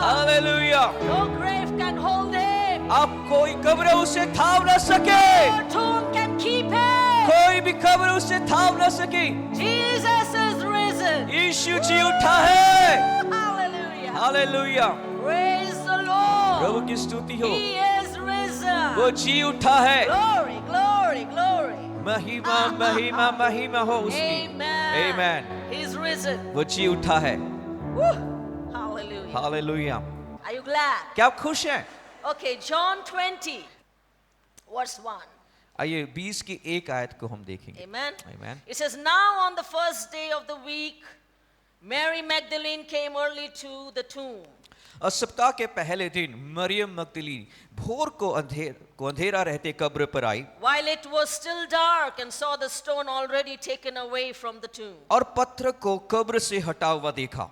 Hallelujah. No grave can hold him. अब कोई कब्र उसे थाम न सके, No tomb can keep him. कोई भी कब्र उसे थाम न सके। Jesus is risen. यीशु जी उठा है। Hallelujah. Hallelujah, Praise the Lord. प्रभु की स्तुति हो। He is risen. वो जी उठा है। Glory, glory, glory. महिमा महिमा महिमा हो उसकी। Amen. Amen. He's risen. वो जी उठा है। Woo. Hallelujah. Hallelujah. Are you glad? क्या आप खुश हैं? Okay, John 20, verse 1. आइए 20 की एक आयत को हम देखेंगे। Amen. Amen. It says, now on the first day of the week, Mary Magdalene came early to the tomb. और सप्ताह के पहले दिन मरियम मगदलीनी भोर को अंधेरा रहते कब्र पर आई While it was still dark, and saw the stone already taken away from the tomb. और पत्थर को कब्र से हटा हुआ देखा।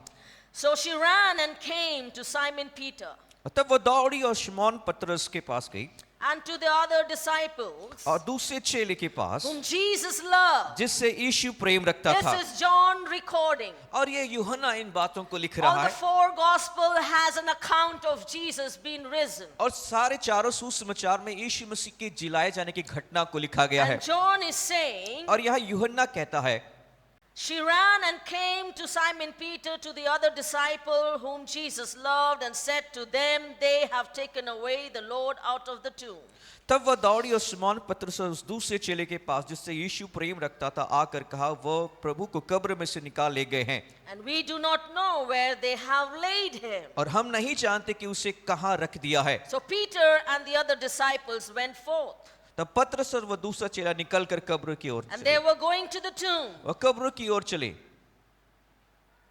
So she ran and came to Simon Peter तब वो दौड़ी और शमौन पतरस के पास गई and to the other disciples और दूसरे चेले के पास whom Jesus loved. जिससे यीशु प्रेम रखता This था। is John recording. और ये यूहन्ना इन बातों को लिख All रहा the है। four gospel has an account of Jesus being risen. और सारे चारों सुसमाचार में यीशु मसीह के जिलाए जाने की घटना को लिखा गया है। And John is saying, और यहाँ यूहन्ना कहता है she ran and came to Simon Peter, to the other disciple whom Jesus loved, and said to them, they have taken away the Lord out of the tomb. तब वह दौड़ी और शमौन पतरस और उस दूसरे चेले के पास जिससे यीशु प्रेम रखता था आकर कहा वो प्रभु को कब्र में से निकाल ले गए हैं And we do not know where they have laid him. और हम नहीं जानते कि उसे कहाँ रख दिया है। So Peter and the other disciples went forth, तब पतरस और वह दूसरा चेला निकल कर कब्र की ओर and चले। they were going to the tomb. वह कब्र की ओर चले।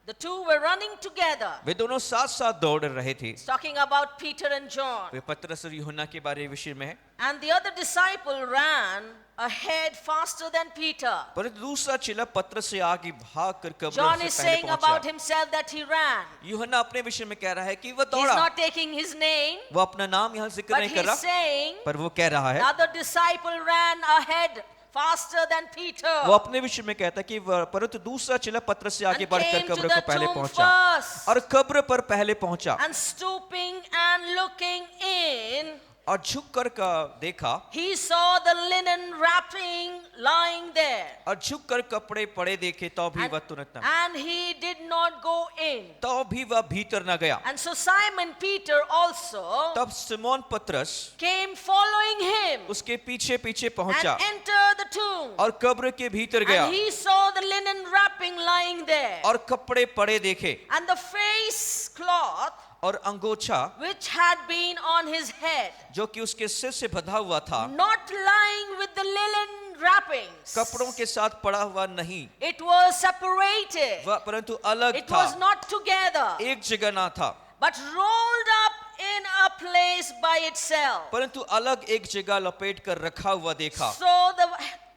The two were running together. वे दोनों साथ साथ दौड़ रहे थे। It's talking about Peter and John. वे पतरस और यूहन्ना के बारे विषय में है। And the other disciple ran ahead faster than Peter. परंतु दूसरा चेला पतरस से आगे भाग कर कब्र John से is पहले saying about पहुंचा। himself that he ran. यूहन्ना अपने विषय में कह रहा है कि वह He's दौड़ा। not taking his name, वो अपना नाम यहाँ जिक्र but नहीं कर he's रहा, saying पर वो कह रहा है the other disciple ran ahead faster than Peter वो अपने विषय में कहता है कि परंतु दूसरा चेला पतरस से आगे and बढ़कर came to कब्र the को पहले tomb पहुंचा first. और कब्र पर पहले पहुंचा And stooping and looking in, और झुक कर का देखा he saw the linen wrapping lying there. और झुक कर कपड़े पड़े देखे तो भी वह तुरंत न And he did not go in. तो भी वह भीतर न गया। And so Simon Peter also तब सिमोन पतरस came following him उसके पीछे पीछे and पहुंचा entered the tomb. और कब्र के भीतर गया And he saw the linen wrapping lying there. और कपड़े पड़े देखे And the face cloth और अंगोछा which had been on his head, जो कि उसके सिर से बंधा हुआ था not lying with the linen wrappings. कपड़ों के साथ पड़ा हुआ नहीं, It was separated. वह परंतु अलग It था, was not together, एक जगह ना था but rolled up in a place by itself. परंतु अलग एक जगह लपेट कर रखा हुआ देखा। So the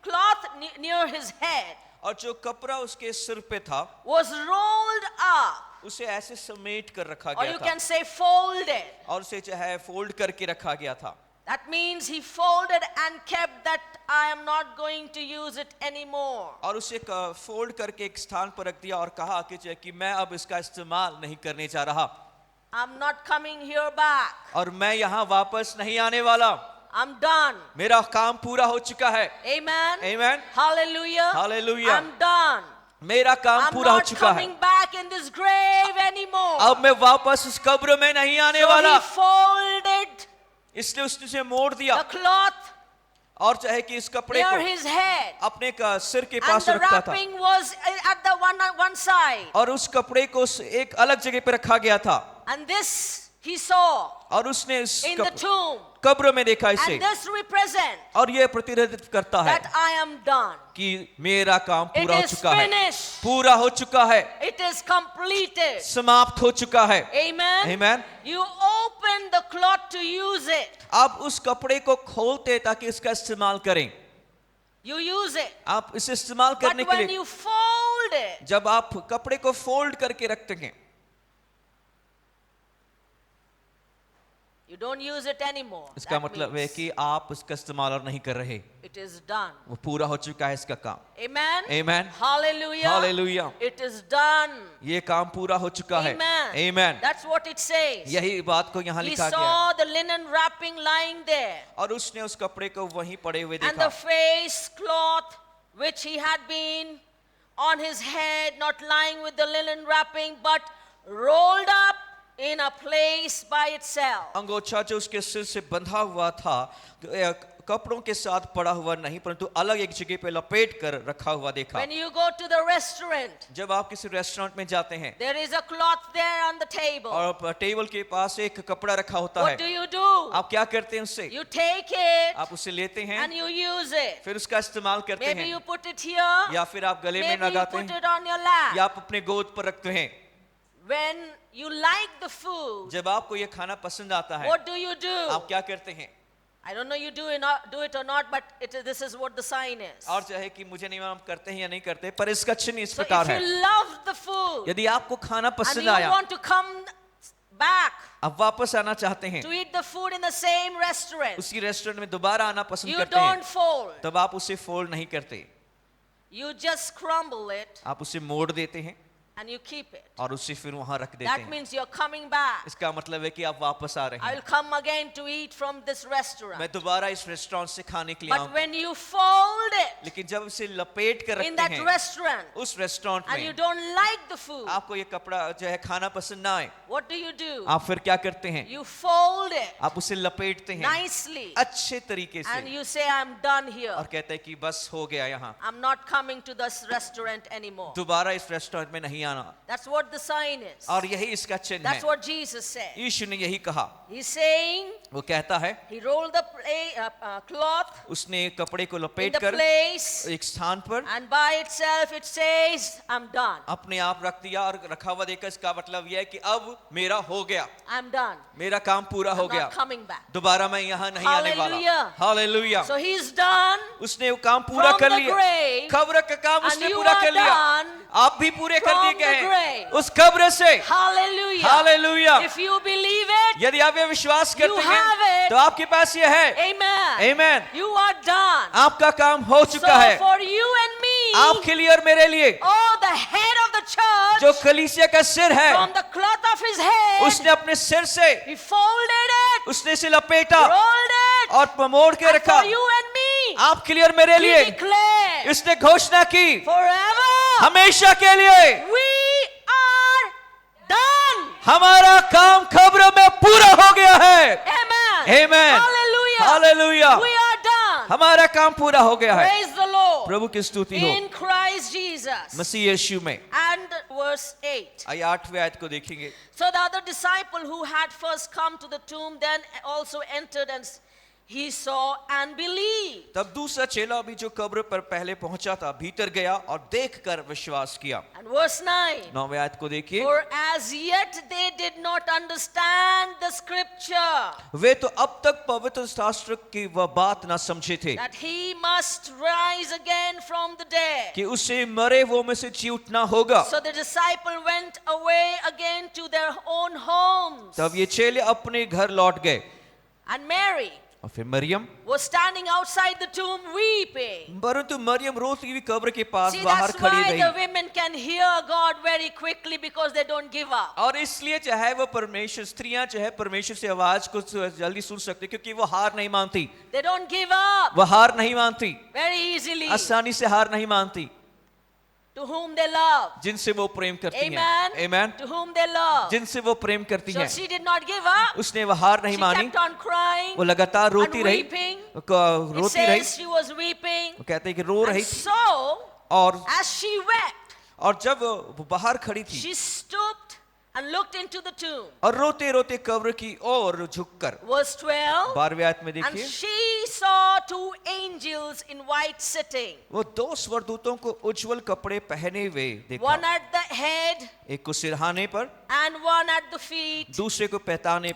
cloth near his head और जो कपड़ा उसके सिर पे था was rolled up, उसे ऐसे समेट कर रखा or गया you था can say folded. और उसे जो है फोल्ड करके रखा गया था। That means he folded and kept that I am not going to use it anymore. और उसे फोल्ड करके एक स्थान पर रख दिया और कहा कि मैं अब इसका इस्तेमाल नहीं करने जा रहा I'm not coming here back. और मैं यहाँ वापस नहीं आने वाला, I'm done. मेरा काम पूरा हो चुका है। Amen. Amen. Hallelujah. Hallelujah. I'm done. मेरा काम I'm पूरा हो not चुका है। coming back in this grave anymore. अब मैं वापस उस कब्र में नहीं आने So वाला, he folded इसलिए उसने उसे मोड़ दिया the cloth और चाहे कि इस कपड़े near को his head, अपने का सिर के and पास the रखता था wrapping was at the one side, और उस कपड़े को एक अलग जगह पे रखा गया था and this he saw और उसने इस in the tomb, कब्र में देखा इसे and this represents और ये प्रतिनिधित्व करता है that I am done. कि मेरा काम It पूरा हो is चुका है, finished. पूरा हो चुका है, It is completed. समाप्त हो चुका है। Amen. Amen. You open the cloth to use it. आप उस कपड़े को खोलते ताकि इसका इस्तेमाल करें, You use it. आप इसे इस्तेमाल But करने के when लिए you fold it, जब आप कपड़े को फोल्ड करके रखते हैं, You don't use it anymore. इसका That मतलब है means कि आप उसका इस्तेमाल और नहीं कर रहे, it is done. वो पूरा हो चुका है इसका काम. Amen. Amen. Hallelujah. Hallelujah. It is done. ये काम पूरा हो चुका है. Amen. Amen. That's what it says. यही बात को यहाँ He लिखा गया है. saw the linen wrapping lying there, और उसने उस कपड़े को वहीं पड़े हुए and the देखा. face cloth which he had been on his head, not lying with the linen wrapping, but rolled up in a place by itself. अंगोछा जो उसके सिर से बंधा हुआ था, कपड़ों के साथ पड़ा हुआ नहीं, परंतु अलग एक जगह पे लपेट कर रखा हुआ देखा. When you go to the restaurant, जब आप किसी रेस्टोरेंट में जाते हैं there is a cloth there on the table. और टेबल के पास एक कपड़ा रखा होता What do है, you do? आप क्या करते हैं उससे? You take it आप उसे लेते हैं, and you use it. फिर उसका इस्तेमाल करते Maybe हैं, you put it here, या फिर आप गले में maybe you लगाते put हैं, it on your lap. या आप अपने गोद पर रखते हैं. When you like the food, जब आपको ये खाना पसंद आता है, what do you do? आप क्या करते हैं? I don't know you do it or not, but this is what the sign is. और चाहे कि मुझे नहीं मालूम करते हैं या नहीं करते, पर इसका चिन्ह इस So प्रकार if है. you love the food यदि आपको खाना and पसंद you आया, want to come back आप वापस आना चाहते हैं, to eat the food in the same restaurant, उसी रेस्टोरेंट में दोबारा आना पसंद you करते हैं, don't fold. तब आप उसे फोल्ड नहीं करते, You just crumble it आप उसे मोड़ देते हैं and you keep it. और उसे फिर वहां रख देते That हैं. means you're coming back. इसका मतलब है कि आप वापस आ रहे I हैं. will come again to eat from this restaurant. मैं दोबारा इस रेस्टोरेंट से खाने के लिए But आऊंगा. when you fold it लेकिन जब उसे लपेट कर in रखते that हैं restaurant उस रेस्टोरेंट and you में, don't like the food, आपको ये कपड़ा जो है खाना पसंद ना आए, what do you do? आप फिर क्या करते हैं? You fold it आप उसे लपेटते हैं nicely अच्छे तरीके and से you say, I'm done here. और कहते हैं कि बस हो गया, यहाँ I'm not coming to this restaurant anymore. दोबारा इस रेस्टोरेंट में नहीं आना. That's what the sign is. और यही इसका चिन्ह That's है. what Jesus said. यीशु ने यही कहा. He's saying वो कहता है, he rolled the cloth उसने कपड़े को in लपेट the कर place एक स्थान पर and by itself it says, I'm done. अपने आप रख दिया और रखा हुआ देखकर इसका मतलब यह है कि अब मेरा हो गया, I'm done. मेरा काम पूरा हो I'm गया, not coming back. दोबारा मैं यहाँ नहीं आने वाला. Hallelujah. Hallelujah. So he's done उसने वो काम पूरा from कर the लिया, grave, कब्र का काम and उसने you पूरा are कर लिया. done आप भी पूरे कर दिए from गए the हैं grave. उस कब्र से. Hallelujah. Hallelujah. If you believe it, यदि आप ये विश्वास you करते have हैं it. तो आपके पास ये है. Amen. Amen. You are done. आपका काम हो So चुका है. for you and me, आपके लिए और मेरे लिए, oh, the head of the church, जो कलीसिया का सिर है, from the cloth of his head, उसने अपने सिर से he folded it, उसने इसे लपेटा rolled it, और मोड़ के and रखा. for you and me, आपके लिए और मेरे he लिए declared, इसने घोषणा की, forever, हमेशा के लिए we are done. हमारा काम कब्र में पूरा हो गया है. Amen. Amen. Hallelujah. Hallelujah. We are done. हमारा काम पूरा हो गया है. Praise the Lord. प्रभु की स्तुति हो. In Christ Jesus. मसीह यीशु में. And verse 8. आइए 8वें आयत को देखेंगे. So the other disciple who had first come to the tomb then also entered, and he saw and believed. तब दूसरा चेला भी जो कब्र पर पहले पहुंचा था भीतर गया और देखकर विश्वास किया. And verse 9. 9वें आयत को देखिए. For as yet they did not understand the scripture, वे तो अब तक पवित्र शास्त्र की वह बात ना समझे थे that he must rise again from the dead. कि उसे मरे वो में से जी उठना होगा. So the disciple went away again to their own homes. तब ये चेले अपने घर लौट गए. And Mary और फिर Maryam, was standing outside the tomb weeping. परंतु मरियम रोती हुई कब्र के पास See, बाहर that's खड़ी why रही. the women can hear God very quickly, because they don't give up. और इसलिए चाहे वो परमेश्वर, स्त्रियां चाहे परमेश्वर से आवाज को जल्दी सुन सकती, क्योंकि वो हार नहीं मानती. They don't give up वो हार नहीं मानती, very easily. आसानी से हार नहीं मानती. To whom they love. जिनसे वो प्रेम करती हैं. Amen. Amen. To whom they love. जिनसे वो प्रेम करती So हैं. she did not give up. उसने वो हार नहीं She मानी. kept on crying वो लगातार रोती and रही. weeping. It रोती रही. says she was weeping. वो कहते हैं कि रो And रही थी. so, और as she wept, और जब वो बाहर खड़ी थी she stooped and looked into the tomb. और रोते रोते कब्र की ओर झुककर. Verse 12. 12वें आयत में And देखिए. she saw two angels in white sitting, वो दो स्वरदूतों को उज्जवल कपड़े पहने हुए देखा. one at the head एक को सिरहाने पर, and one at the feet. दूसरे को पैताने.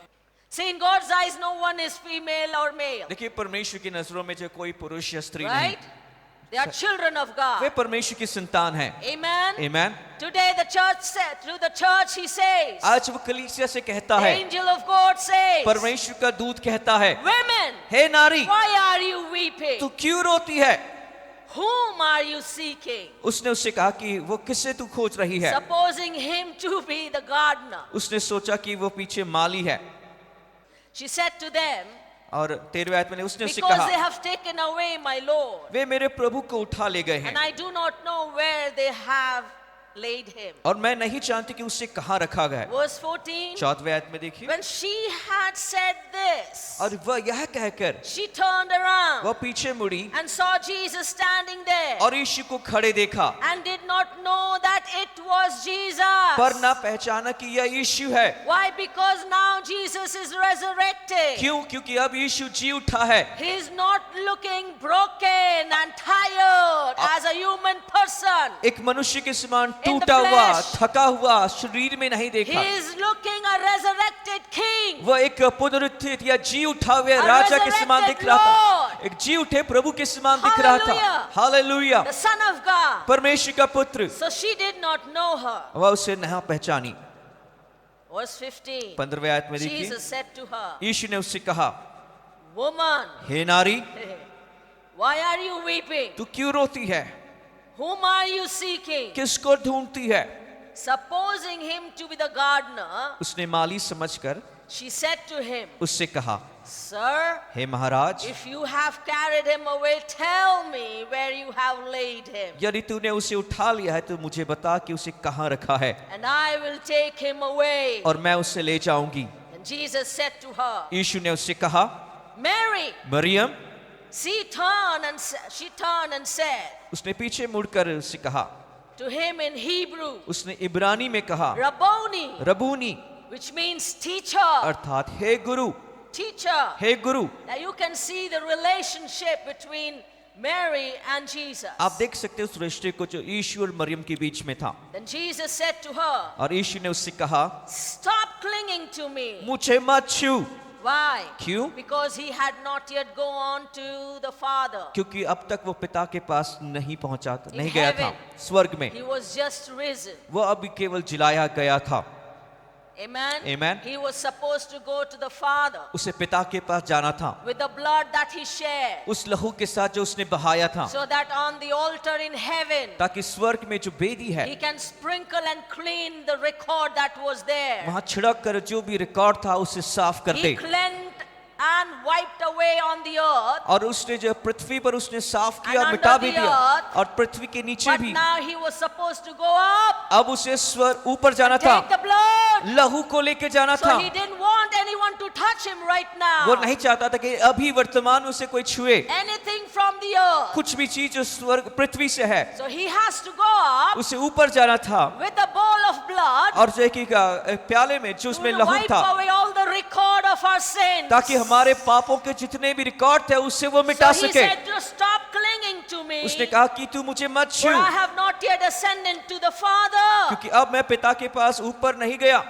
See, in God's eyes, no one is female or male. देखिए परमेश्वर की नजरों में जो कोई पुरुष या स्त्री Right? नहीं, They are children of God. वे परमेश्वर की संतान हैं। Amen. Amen. Today the church said, through the church he says, आज वो कलीसिया से कहता the है, angel of God says, परमेश्वर का दूत कहता है, women, हे नारी, why are you weeping? तू क्यों रोती है? Whom are you seeking? उसने उससे कहा कि वो किससे तू खोज रही है? Supposing him to be the gardener. उसने सोचा कि वो पीछे माली है। She said to them, और 13वें आयत में उसने उससे because they कहा, have taken away my Lord, वे मेरे प्रभु को उठा ले गए हैं and I do not know where they have laid him. और मैं नहीं जानती कि उसे कहाँ रखा गया है। Verse 14, 14वें आयत में देखिए, when she had said this, और वह यह कहकर she turned around वह पीछे मुड़ी and saw Jesus standing there, और यीशु को खड़े देखा, and did not know that it was Jesus. पर ना पहचाना कि यह यीशु है। Why? Because now Jesus is resurrected. क्यों? क्योंकि अब यीशु जी उठा है। He is not looking broken and tired as a human person. एक मनुष्य के समान In the टूटा हुआ, flesh. थका हुआ शरीर में नहीं He देखा। is looking a resurrected king. वह एक पुनरुत्थित या जी उठा हुए राजा के समान दिख रहा था। एक जी उठे प्रभु के समान दिख रहा था। Hallelujah. Hallelujah. The Son of God. परमेश्वर का पुत्र। So she did not know her. वह उसे नहीं पहचानी। Verse 15. 15वें आयत में देखिए, Jesus said to her, यीशु ने उससे कहा, woman, हे नारी, why are you weeping? तू क्यों रोती है? Whom are you seeking? किसको ढूंढती है? Supposing him to be the gardener, उसने माली समझकर she said to him, उससे कहा, Sir, hey Maharaj, if you have carried him away, tell me where you have laid him, यदि तूने उसे उठा लिया है तो मुझे बता कि उसे कहाँ रखा है and I will take him away. और मैं उसे ले जाऊंगी। And Jesus said to her, यीशु ने उससे कहा, Mary. Maryam. She turned and said उसने पीछे मुड़कर उससे कहा, to him in Hebrew, उसने इब्रानी में कहा, Rabboni, रबूनी, which means teacher. अर्थात हे गुरु, Teacher. Hey Guru. Now you can see the relationship between Mary and Jesus. आप देख सकते हो उस रिश्ते को जो यीशु और मरियम के बीच में था। Then Jesus said to her, और यीशु ने उससे कहा, Stop clinging to me. मुझे मत छू। Why? क्यों? Because he had not yet gone to the Father. क्योंकि अब तक वो पिता के पास नहीं पहुंचा था, In नहीं गया था। heaven. स्वर्ग में He was just risen. वो अभी केवल जिलाया गया था। Amen. Amen. He was supposed to go to the Father उसे पिता के पास जाना था, with the blood that he shed, उस लहू के साथ जो उसने बहाया था, so that on the altar in heaven ताकि स्वर्ग में जो वेदी है he can sprinkle and clean the record that was there. वहां छिड़क कर जो भी रिकॉर्ड था उसे साफ कर He they. cleansed and wiped away on the earth, और उसने जो पृथ्वी पर उसने साफ किया And और मिटा under भी the दिया earth, और पृथ्वी के नीचे but भी। now he was supposed to go up, अब उसे स्वर ऊपर जाना था, take the blood. लहू को लेके जाना था। So he didn't want anyone to touch him right वो now. नहीं चाहता था कि अभी वर्तमान में उसे कोई छुए, Anything from the earth. कुछ भी चीज जो स्वर्ग पृथ्वी से है So he has to go up उसे ऊपर जाना था। with a bowl of blood और जो एक प्याले में जो उसमें to लहू wipe था, away all the record of our sins. ताकि हमारे पापों के जितने भी रिकॉर्ड थे उससे वो मिटा So he सके। said, "Just stop clinging to me, उसने कहा कि तू मुझे मत for छू, I have not yet ascended to the Father, क्योंकि अब मैं पिता के पास ऊपर नहीं गया,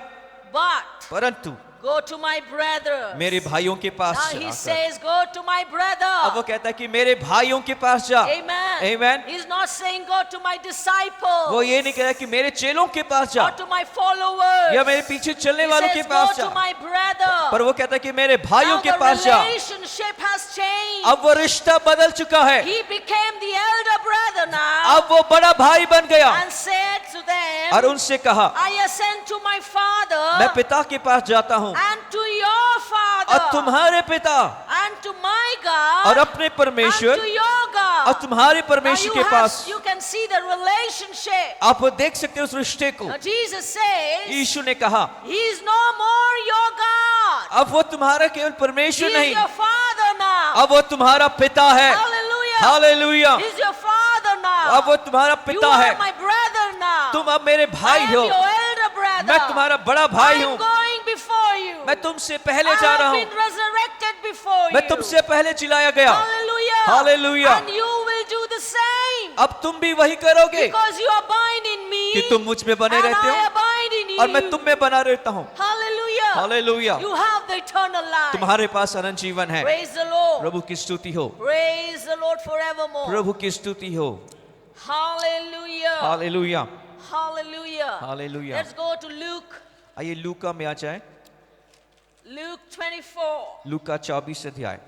but परंतु go to my brother." मेरे भाइयों के पास Now he जाकर। says, "Go to my अब brother." वो कहता है कि मेरे भाइयों के पास जा। Amen. Amen. He's not saying, "Go to my disciples," वो ये नहीं कह रहा कि मेरे चेलों के पास जा or to my followers. या मेरे पीछे चलने He वालों says, के "Go पास to जा, my brother." पर वो कहता है कि मेरे भाइयों Now के the पास जा। relationship has changed. अब वो रिश्ता बदल चुका है, He became the elder brother now अब वो बड़ा भाई बन गया and said to them, और उनसे कहा, "I ascend to my मैं Father पिता के पास जाता हूँ and to your Father और तुम्हारे पिता and to my God और अपने and परमेश्वर to your और God." तुम्हारे Now परमेश्वर के पास। you can see the relationship. आप देख सकते हो उस रिश्ते को। Now Jesus says, यीशु ने कहा, He is no more your God. अब वो तुम्हारा केवल He परमेश्वर is नहीं, your Father now. अब वो तुम्हारा पिता है। Hallelujah. Hallelujah. He is your Father now. अब वो तुम्हारा You पिता are है, my brother now. तुम अब मेरे I भाई am हो, your elder brother. मैं तुम्हारा बड़ा भाई I am हूँ, going before you. मैं तुमसे पहले I जा have रहा been हूँ, resurrected before मैं you. तुमसे पहले जिलाया गया। Hallelujah. Hallelujah. And you will do the same. अब तुम भी वही करोगे Because you abide in me. कि तुम मुझ में बने and रहते I हो abide in और मैं तुम में बना रहता हूँ। Hallelujah. Hallelujah. You have the eternal life. तुम्हारे पास अनंत जीवन है। Praise the Lord. प्रभु की स्तुति हो, Praise the Lord forevermore. प्रभु की स्तुति हो। Hallelujah. Hallelujah, Hallelujah. Hallelujah. Let's go to Luke. आइए लूका में आ जाए। Luke 24. लूका 24 अध्याय।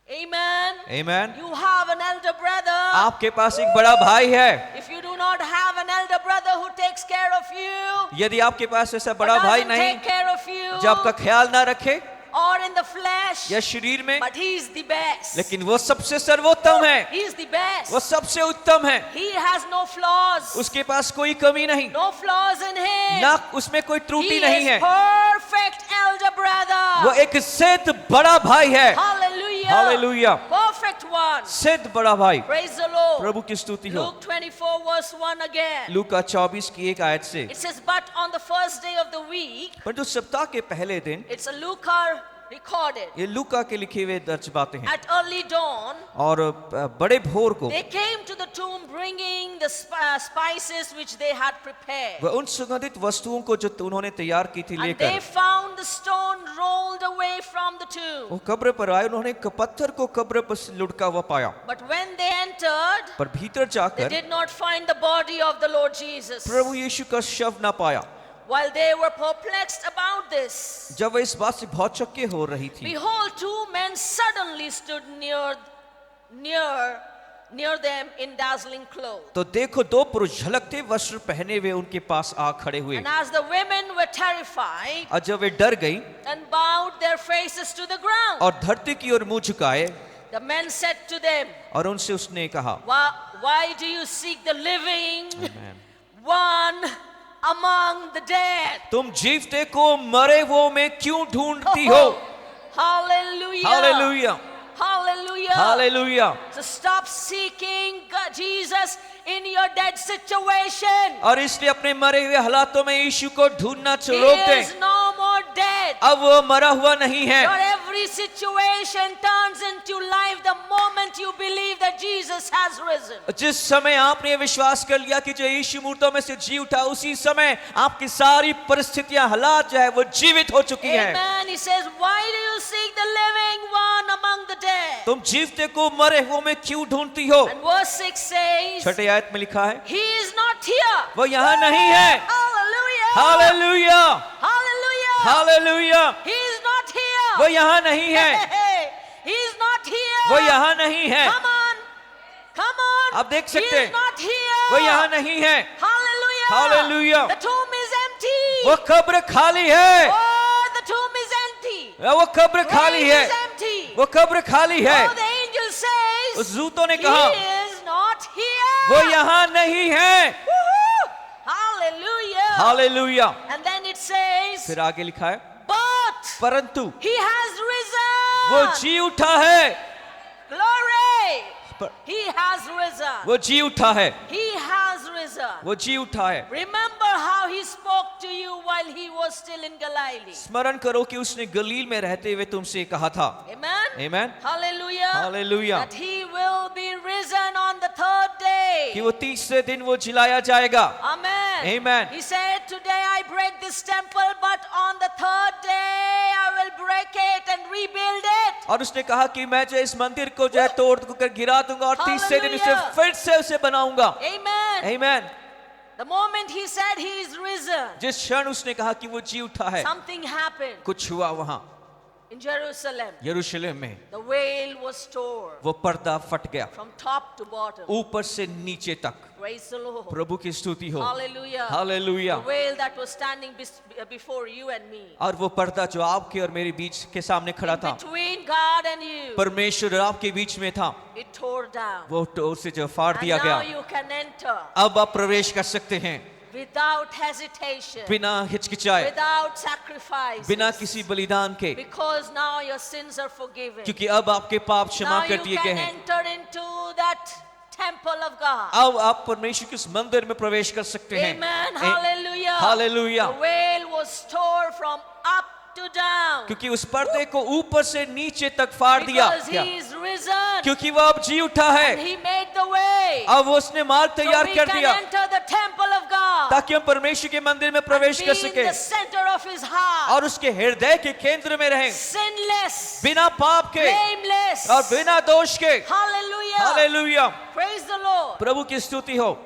Amen. Amen. You have an elder brother. आपके पास एक बड़ा भाई है। If you do not have an elder brother who takes care of you, यदि आपके पास ऐसा or बड़ा भाई doesn't नहीं take care of you, जो आपका ख्याल ना रखे or in the flesh, या शरीर में, but he is the best. लेकिन वो सबसे सर्वोत्तम है, He is the best. वो सबसे उत्तम है। He has no flaws. उसके पास कोई कमी नहीं, No flaws in him. ना उसमें कोई He त्रुटि नहीं is है। perfect elder brother. वो एक सिद्ध बड़ा भाई है। Hallelujah. हालेलुया। Perfect one. सिद्ध बड़ा भाई। Praise the Lord. प्रभु की स्तुति हो। Luke 24 verse 1 again. लूका 24 की एक आयत से, It says, but on the first day of the week, परंतु सप्ताह के पहले दिन, it's a Luke recorded, ये लूका के लिखे हुए दर्ज बातें हैं, at early dawn, और बड़े भोर को they came to the tomb bringing the spices which they had prepared. वह उन सुगंधित वस्तुओं को जो उन्होंने तैयार की थी And लेकर they found the stone rolled away from the tomb. वो कब्र पर आए। उन्होंने एक पत्थर को कब्र पर से लुढ़का हुआ पाया, But when they entered, पर भीतर they जाकर did not find the body of the Lord Jesus. प्रभु यीशु का शव ना पाया। While they were perplexed about this, जब वह इस बात से भौचक्के हो रही थी, behold, two men suddenly stood near them in dazzling clothes. तो देखो दो पुरुष झलकते वस्त्र पहने हुए उनके पास आ खड़े हुए। And as the women were terrified और जब वे डर गई and bowed their faces to the ground, और धरती की ओर मुंह झुकाए, the men said to them, और उनसे उसने कहा, why do you seek the living Amen. one among the dead? तुम जीवते को मरे वो में क्यों ढूंढती हो? Hallelujah. Hallelujah, Hallelujah. Hallelujah. So stop seeking Jesus in your dead situation. और इसलिए अपने मरे हुए हालातों में यीशु को ढूंढना He रोक दे। is no more dead. अब वो मरा हुआ नहीं है। Your every situation turns into life the moment you believe that Jesus has risen. जिस समय आपने ये विश्वास कर लिया कि जो यीशु मूर्तों में से जी उठा, उसी समय आपकी सारी परिस्थितियां, हालात जो है वो जीवित हो चुकी हैं। Amen. He says, why do you seek the living one among the dead? तुम जीवते को मरे हुए में क्यों ढूंढती हो? And verse 6 says, छठे आयत में लिखा है, He is not here. वो यहाँ नहीं है। Hallelujah. Hallelujah, Hallelujah. Hallelujah. He is not here. वो यहाँ नहीं है, He is not here. वो यहाँ नहीं है। Come on. Come on. आप देख He सकते is हैं, not here. वो यहाँ नहीं है। Hallelujah. Hallelujah. The tomb is empty. वो कब्र खाली है, Oh, the tomb is empty. वो कब्र खाली Grave है, is empty. वो कब्र खाली है। Oh, the angel says, उस दूतों ने He कहा, is not here. वो यहाँ नहीं है। Woohoo! Hallelujah. Hallelujah. And then it says, फिर आगे लिखा है, but परंतु He has वो risen. जी उठा है, Glory. पर He has risen. वो जी उठा है, He has risen. वो जी उठा है। Remember how He spoke to you while He was still in Galilee. स्मरण करो कि उसने गलील में रहते हुए तुमसे कहा था। Amen. Amen, Hallelujah. Hallelujah, That He will be risen on the third day. कि वो तीसरे दिन वो जिलाया जाएगा। Amen. Amen. He said, today I break this temple, but on the third day I will break it and rebuild it. और उसने कहा कि मैं जो इस मंदिर को जो है तोड़ कर गिरा दूंगा और तीसरे दिन उसे Hallelujah. फिर से उसे बनाऊंगा। Amen. Amen. The moment he said he is risen, जिस क्षण उसने कहा कि वो जी उठा है, something happened कुछ हुआ वहां in Jerusalem. यरूशलेम में। The veil was torn वो पर्दा फट गया, from top to bottom. ऊपर से नीचे तक। Praise the Lord. प्रभु की स्तुति हो। Hallelujah. Hallelujah. The veil that was standing before you and me. और वो पर्दा जो आपके और मेरे बीच के सामने खड़ा था, Between God and you. परमेश्वर और आपके बीच में था, It tore down. वो उसे जो फाड़ And दिया now गया। you can enter अब आप प्रवेश कर सकते हैं without hesitation, बिना हिचकिचाए, without sacrifice. बिना किसी बलिदान के, Because now your sins are forgiven. क्योंकि अब आपके पाप क्षमा Now कर you दिए गए can हैं। enter into that temple of God. अब आप परमेश्वर के उस मंदिर में प्रवेश कर सकते हैं। Amen. Hallelujah. Hallelujah. The veil was torn from up to down. क्योंकि उस पर्दे को ऊपर से नीचे तक फाड़ दिया Because He is risen. क्योंकि वो अब जी उठा And है। He made the way. अब वो उसने मार्ग So तैयार we कर can दिया enter the temple of God. ताकि हम परमेश्वर के मंदिर में प्रवेश be कर in सके the center of his heart, और उसके हृदय के केंद्र में रहें, sinless, बिना पाप के blameless. और बिना दोष के। Hallelujah. Hallelujah, Praise the Lord. प्रभु की स्तुति हो।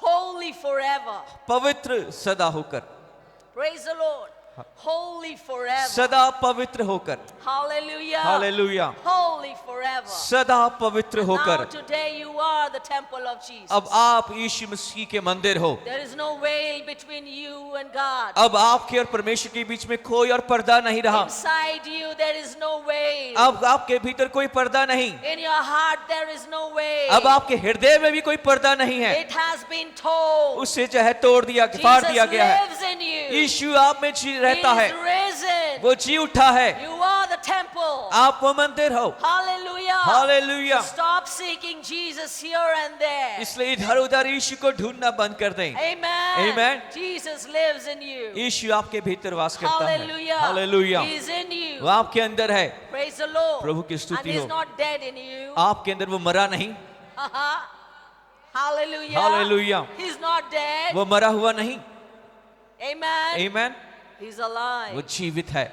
Holy forever. पवित्र सदा होकर, Praise the Lord. Holy forever. सदा पवित्र होकर। Hallelujah. Hallelujah, Holy forever. सदा पवित्र Now होकर। today you are the temple of Jesus. अब आप यीशु मसीह के मंदिर हो। There is no veil between you and God. अब आपके और परमेश्वर के बीच में कोई और पर्दा नहीं रहा। Inside you there is no veil. अब आपके भीतर कोई पर्दा नहीं। In your heart there is no veil. अब आपके हृदय में भी कोई पर्दा नहीं है। It has been told. उससे चाहे तोड़ दिया, फाड़ Jesus दिया गया है। lives in you. यीशु आप में जी He रहता है, is risen. वो जी उठा है। You are the temple. आप वो मंदिर हो। Hallelujah. Hallelujah. Stop seeking Jesus here and there. इसलिए इधर उधर यीशु को ढूंढना बंद कर दें। Amen. Amen. Jesus lives in you. यीशु आपके भीतर वास करता है। Hallelujah. Hallelujah, He is in you. वो आपके अंदर है। Praise the Lord. प्रभु की And स्तुति He's हो। not dead in you. आपके अंदर वो मरा नहीं। Hallelujah. Hallelujah, He's not dead. वो मरा हुआ नहीं। Amen. आमीन, He's alive. वो जीवित है।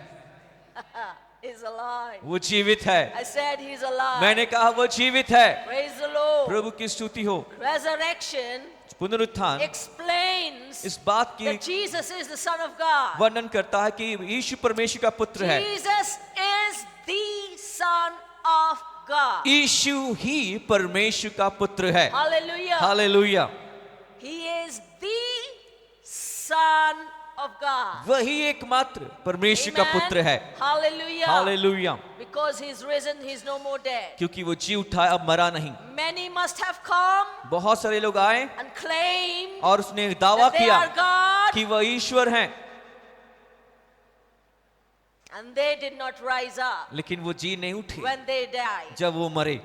He's alive. वो जीवित है। I said He's alive. मैंने कहा वो जीवित है। Praise the Lord. प्रभु की स्तुति हो। Resurrection पुनरुत्थान explains इस बात की that Jesus is the Son of God. वर्णन करता है कि यीशु परमेश्वर का पुत्र है। Jesus is the Son of God. यीशु ही परमेश्वर का पुत्र है। Hallelujah. Hallelujah, He is the Son of God. वही एकमात्र परमेश्वर का Amen. पुत्र है। Hallelujah. Hallelujah, Because He's risen, He's no more dead. क्योंकि वो जी उठा है, अब मरा नहीं। Many must have come बहुत सारे लोग आए and claimed और उसने दावा that they किया are God, कि वह ईश्वर हैं, and they did not rise up लेकिन वो जी नहीं उठे when they died. जब वो मरे।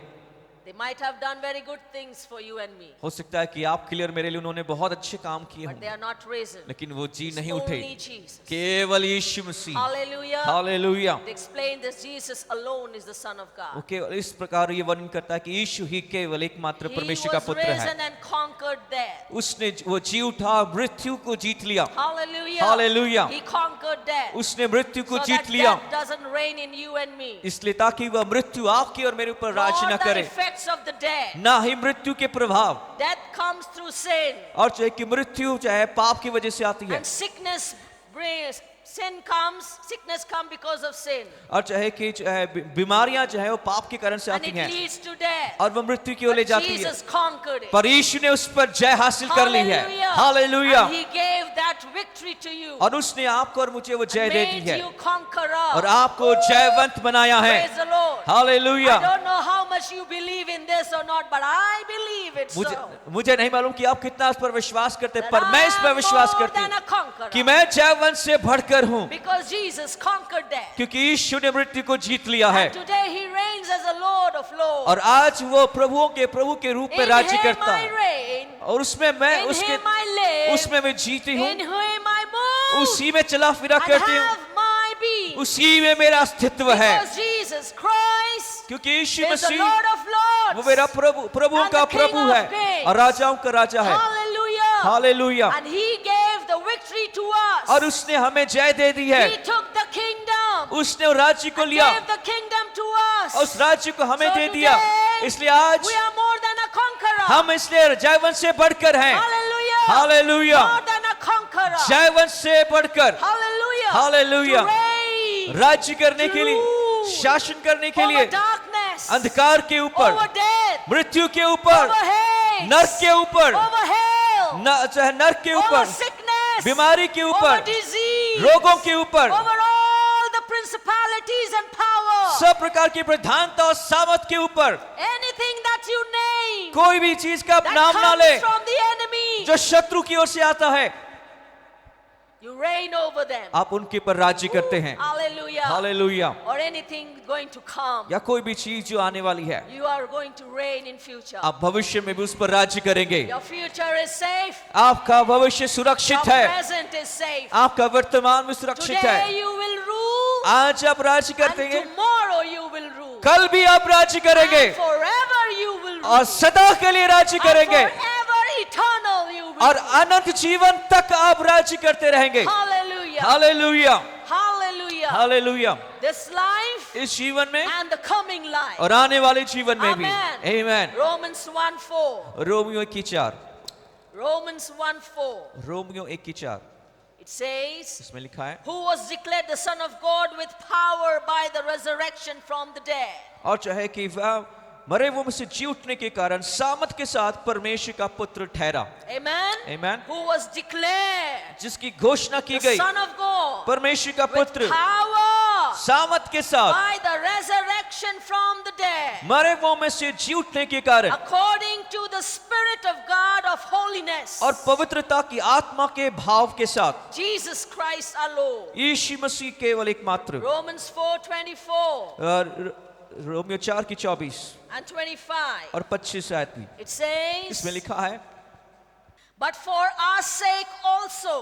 They might have done very good things for you and me, हो सकता है कि आपके लिए और मेरे लिए उन्होंने बहुत अच्छे काम किए but they हों, are not risen. लेकिन वो जी It's नहीं उठे। only Jesus. केवल यीशु मसीह। Hallelujah. Hallelujah, It explains that Jesus alone is the Son of वो God. केवल इस प्रकार ये वर्णन करता है कि यीशु ही केवल एकमात्र He परमेश्वर का was पुत्र है। risen and conquered death. उसने वो जी उठा, मृत्यु को जीत लिया। Hallelujah. Hallelujah. He conquered death. उसने मृत्यु को So जीत that लिया, death doesn't reign in you and me. इसलिए ताकि वह मृत्यु आपकी और मेरे ऊपर राज Nor न the करे, effects of the death. ना ही मृत्यु के प्रभाव। Death comes through sin. और चाहे कि मृत्यु चाहे पाप की वजह से आती है, And sickness brings, sickness comes because of sin. और चाहे कि बीमारियां जो है वो पाप के कारण से And आती it हैं leads to death. और वो मृत्यु की ओर ले But जाती है। Jesus conquered it. पर यीशु ने उस पर जय हासिल कर ली है। Hallelujah. Hallelujah, And He gave that victory to you. और उसने आपको और मुझे वो जय दे दी Made है you conqueror. और आपको जयवंत बनाया है। Praise the Lord. Hallelujah, I don't know how much you believe in this or not, but I believe it so. मुझे नहीं मालूम कि आप कितना इस पर विश्वास करते हैं, That पर मैं इस पर I'm विश्वास more करती than a हूँ conqueror. कि मैं जयवंत से बढ़कर हूँ, Because Jesus conquered death. क्योंकि यीशु ने मृत्यु को जीत लिया है। And today He reigns as a Lord of Lords. और आज वो प्रभुओं के प्रभु के रूप में In राज्य Him करता I है reign. और उसमें मैं In उसके Him I live. उसमें मैं जीती हूँ, In Him I move. उसी में चला फिरा And करती हूँ, have my being. उसी में मेरा अस्तित्व है। Because Jesus Christ क्योंकि यीशु is the Masih Lord of Lords. वो मेरा प्रभुओं And का the King प्रभु of है Kings. और राजाओं का राजा है। Hallelujah. Hallelujah, And He gave the victory to us. और उसने हमें जय दे दी है। He took the kingdom. उसने उस राज्य को लिया Gave the kingdom to us. और उस राज्य को हमें So दे दिया। today, इसलिए आज We are more than a conqueror. हम इसलिए जयवंत से बढ़कर हैं। Hallelujah. Hallelujah, More than a conqueror. जयवंत से बढ़कर Hallelujah. हालेलुया, To reign राज्य करने के लिए, Rule. शासन करने के over लिए, darkness, अंधकार के ऊपर, over death, मृत्यु के ऊपर, over hate, नरक के ऊपर, over hell, चाहे नरक के over ऊपर, sickness, बीमारी के over ऊपर, disease, रोगों के ऊपर, over all the principalities and power. सब प्रकार की प्रधानता और सामर्थ के ऊपर, Anything that you name कोई भी चीज का that नाम ना ले comes from the enemy, जो शत्रु की ओर से आता है, you reign over them. आप उनके पर राज्य करते हैं। Hallelujah. Hallelujah, Or anything going to come, या कोई भी चीज जो आने वाली है, you are going to reign in future. आप भविष्य में भी उस पर राज्य करेंगे। Your future is safe. आपका भविष्य Your सुरक्षित है, present is safe. आपका वर्तमान में सुरक्षित Today है। you will rule, आज आप राज्य and करेंगे, tomorrow you will rule. कल भी आप राज्य करेंगे And forever you will rule. और सदा के लिए राज्य And करेंगे forever eternal you will और अनंत जीवन तक आप राज्य करते रहेंगे। Hallelujah. Hallelujah, Hallelujah. Hallelujah. This life इस जीवन में and the coming life. और आने वाले जीवन में भी। Amen. Amen. Romans 1:4. Romeo 1:4, Romans 1:4. Romeo 1:4 It says, इसमें लिखा है, who was declared the Son of God with power by the resurrection from the dead. और चाहे कि वह मरे वो में से जी उठने के कारण सामत के साथ परमेश्वर का पुत्र ठहरा। Amen. Amen. Who was declared जिसकी घोषणा की the गई Son of God परमेश्वर का with पुत्र power सामत के साथ by the resurrection from the dead, मरे वो में से जी उठने के कारण according to the Spirit of God of holiness, और पवित्रता की आत्मा के भाव के साथ Jesus Christ our Lord. यीशु मसीह केवल एकमात्र। Romans 4:24 और रोमियो 4:24 and 25. और 25 आयत में It says, इसमें लिखा है, but for our sake also,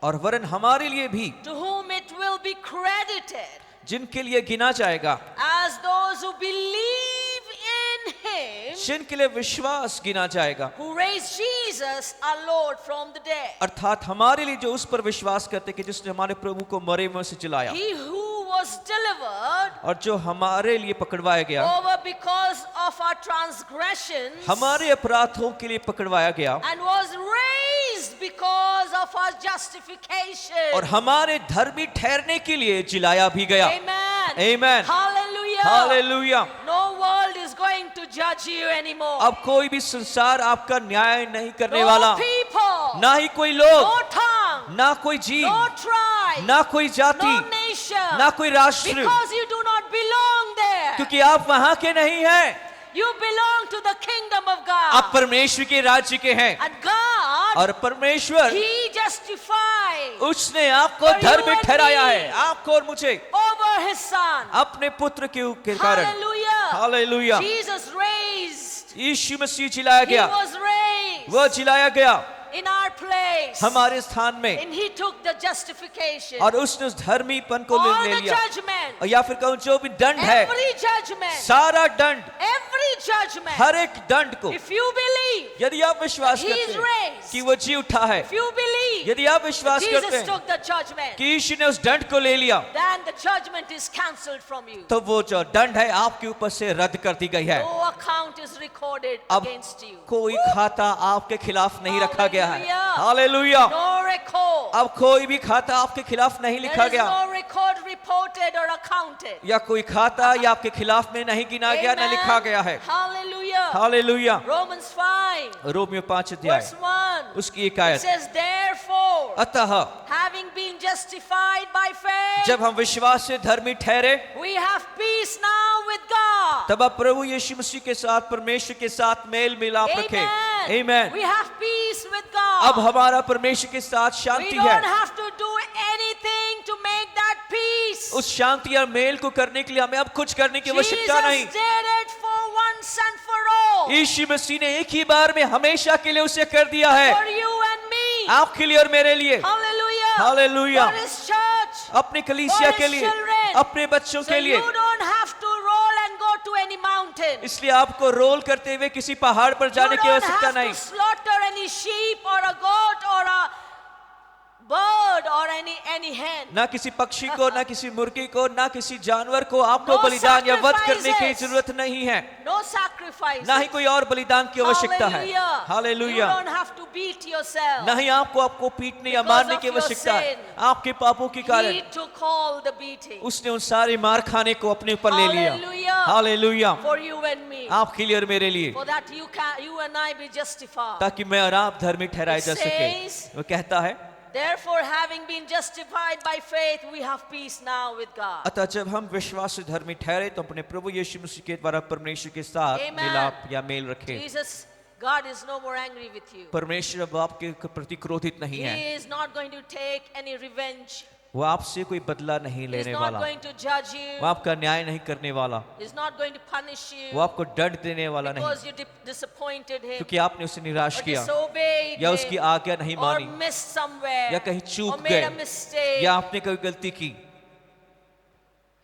और वरन हमारे लिए भी to whom it will be credited जिनके लिए गिना जाएगा, as those who believe in him जिनके लिए विश्वास गिना जाएगा, who raised Jesus our Lord from the dead. अर्थात हमारे लिए जो उस पर विश्वास करते कि जिसने हमारे प्रभु को मरे में से जिलाया He who was delivered और जो हमारे लिए पकड़वाया गया, over because of our transgressions हमारे अपराधों के लिए पकड़वाया गया and was raised because of our justification. और हमारे धर्मी ठहरने के लिए जिलाया भी गया। Amen. Amen. Hallelujah. Hallelujah. No world is going to judge you anymore. अब कोई भी संसार आपका न्याय नहीं करने No वाला, people, ना ही कोई लोग, no tongue, ना कोई जीव, no tribe, ना कोई जाति, no nation, ना कोई राष्ट्र, because you do not belong there. क्योंकि आप वहां के नहीं हैं, You belong to the kingdom of आप God. परमेश्वर के राज्य के हैं। And God, और परमेश्वर He justified उसने आपको For you धर्मी and ठहराया me. है, आपको और मुझे over His Son. अपने पुत्र के कारण। Hallelujah. हालेलुया। Jesus raised. यीशु मसीह जिलाया He गया, was raised वो जिलाया गया in our place. हमारे स्थान में, And He took the justification. और उसने उस धर्मीपन को All ले the लिया। judgment. और या फिर कहूं जो भी दंड है, Every judgment. सारा दंड, Every judgment. हर एक दंड को, If you believe, यदि आप विश्वास He is करते हैं raised. कि वो जी उठा है, if you believe, यदि आप विश्वास करते Jesus हैं took the judgment, कि यीशु ने उस दंड को ले लिया, then the judgment is cancelled from you. तो वो जो दंड है आपके ऊपर से रद्द कर दी गई है। No account is recorded अब against you. कोई खाता आपके खिलाफ नहीं रखा गया है। Hallelujah. हालेलुया। No record. अब कोई भी खाता आपके खिलाफ नहीं There लिखा is गया, no record reported or accounted. या कोई खाता या आपके खिलाफ में नहीं गिना गया, न लिखा गया है। Hallelujah. हालेलुया। Romans 5, रोमियो 5 अध्याय verse 1. उसकी एक It आयत, says, therefore, अतः having been justified by faith, जब हम विश्वास से धर्मी ठहरे, we have peace now with God. तब आप प्रभु यीशु मसीह के साथ, परमेश्वर के साथ मेल मिलाप रखें। आमीन। We have peace with God. अब हमारा परमेश्वर के साथ We शांति don't है। have to do anything to make that peace. उस शांति और मेल को करने के लिए हमें अब कुछ करने की Jesus आवश्यकता नहीं। did it for once and for all. यीशु मसीह ने एक ही बार में हमेशा के लिए उसे कर दिया है, For you and me. आपके लिए और मेरे लिए। Hallelujah. Hallelujah. For His church. अपने कलीसिया For के his लिए, children. अपने बच्चों So के लिए। you don't have to roll and go to any mountain. इसलिए आपको रोल करते हुए किसी पहाड़ पर You जाने की don't आवश्यकता have नहीं। to slaughter any sheep or a goat or a bird or any hen. ना किसी पक्षी को, ना किसी मुर्गी को, ना किसी जानवर को आपको No बलिदान या वध करने की sacrifices. जरूरत नहीं है, No sacrifice. ना ही कोई और बलिदान की आवश्यकता है। You hallelujah. don't have to beat yourself. ना ही आपको पीटने या Because मारने of की your आवश्यकता है, sin. आपके पापों के कारण He took all the beating. उसने उन सारे मार खाने को अपने ऊपर ले लिया। Hallelujah. Hallelujah. For you and me. आपके लिए और मेरे लिए, For that you and I be justified. ताकि मैं और आप धर्मी ठहराए जा It सके। says, वो कहता है, Therefore, having been justified by faith, we have peace now with God. अतः जब हम विश्वास से धर्मी ठहरे तो अपने प्रभु यीशु मसीह के द्वारा परमेश्वर के साथ Amen. मिलाप या मेल रखें। Jesus, God is no more angry with you. परमेश्वर अब आपके प्रति क्रोधित नहीं है, He is not going to take any revenge. वो आपसे कोई बदला नहीं He is लेने not वाला, going to judge वो you. आपका न्याय नहीं करने वाला, He is not going to punish वो you आपको दंड देने वाला नहीं, because you disappointed him क्योंकि आपने उसे निराश or किया disobeyed या उसकी him आज्ञा नहीं or मानी missed somewhere या कहीं or चूक made a गए mistake. या आपने कोई गलती की।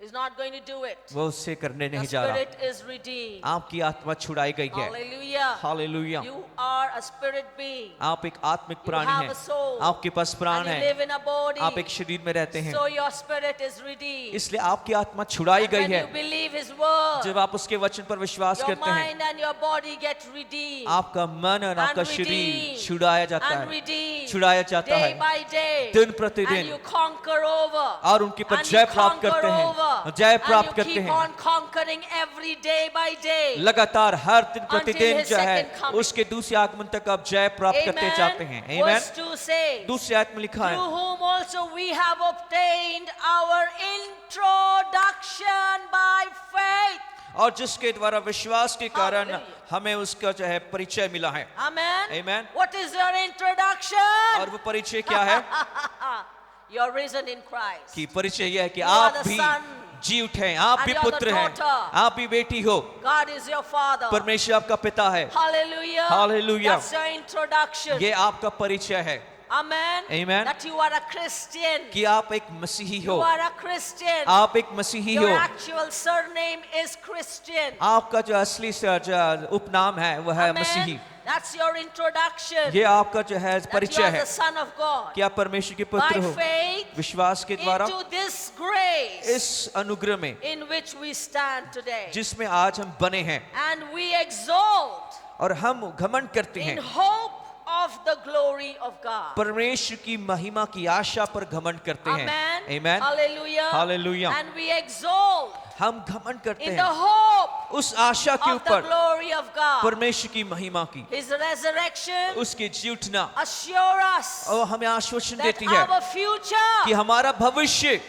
He's not going to do it. वो उससे करने The नहीं जा रहा। spirit is redeemed. आपकी आत्मा छुड़ाई गई है। Hallelujah. Hallelujah. You are a spirit being. आप एक आत्मिक You प्राणी have हैं। a soul. आपके पास प्राण And you है। live in a body. आप एक शरीर में रहते हैं, So your spirit is redeemed. इसलिए आपकी आत्मा छुड़ाई And गई when है। you believe His word, जब आप उसके वचन पर विश्वास your करते हैं, mind and your body get redeemed. आपका मन और आपका And शरीर redeemed. छुड़ाया जाता And है, redeemed. छुड़ाया जाता Day है by day. दिन प्रतिदिन। And you conquer over. और उनके पर And जय you प्राप्त conquer करते हैं, over. जय And प्राप्त you करते keep हैं। on conquering every day by day. लगातार हर दिन प्रतिदिन his जो है second coming. उसके दूसरे आगमन तक आप जय प्राप्त करते जाते हैं। Amen. आमेन। Verse 2 says, दूसरे आयत में लिखा through है, whom also we have obtained our introduction by faith. और जिसके द्वारा विश्वास के कारण Hallelujah. हमें उसका जो है परिचय मिला है। Amen. Amen. What is your introduction? और वो परिचय क्या है? You're risen in Christ. कि परिचय यह है कि You are आप the भी son. जी उठे हैं, आप And भी you are the पुत्र हैं, daughter. आप भी बेटी हो, God is your father. परमेश्वर आपका पिता है। Hallelujah. Hallelujah. That's your introduction. ये आपका परिचय है Amen. Amen. That you are a Christian. कि आप एक मसीही You हो, are a Christian. आप एक मसीही Your हो। actual surname is Christian. आपका जो असली जो उपनाम है वो है मसीही। Amen. That's your introduction. ये आपका जो है That you परिचय are है the son of God. कि आप परमेश्वर के By पुत्र हो। faith विश्वास के द्वारा into this grace इस अनुग्रह में in which we stand today. जिसमें आज हम बने हैं, And we exalt और हम घमंड करते in हैं hope of the glory of God. परमेश्वर की महिमा की आशा पर घमंड करते हैं। Amen. Amen. Hallelujah. Hallelujah. And we exalt हम घमंड करते in the हैं hope उस आशा के of the ऊपर glory of God. परमेश्वर की महिमा की, His resurrection उसके जी उठना, assure us और हमें आश्वासन that देती है our future, कि हमारा भविष्य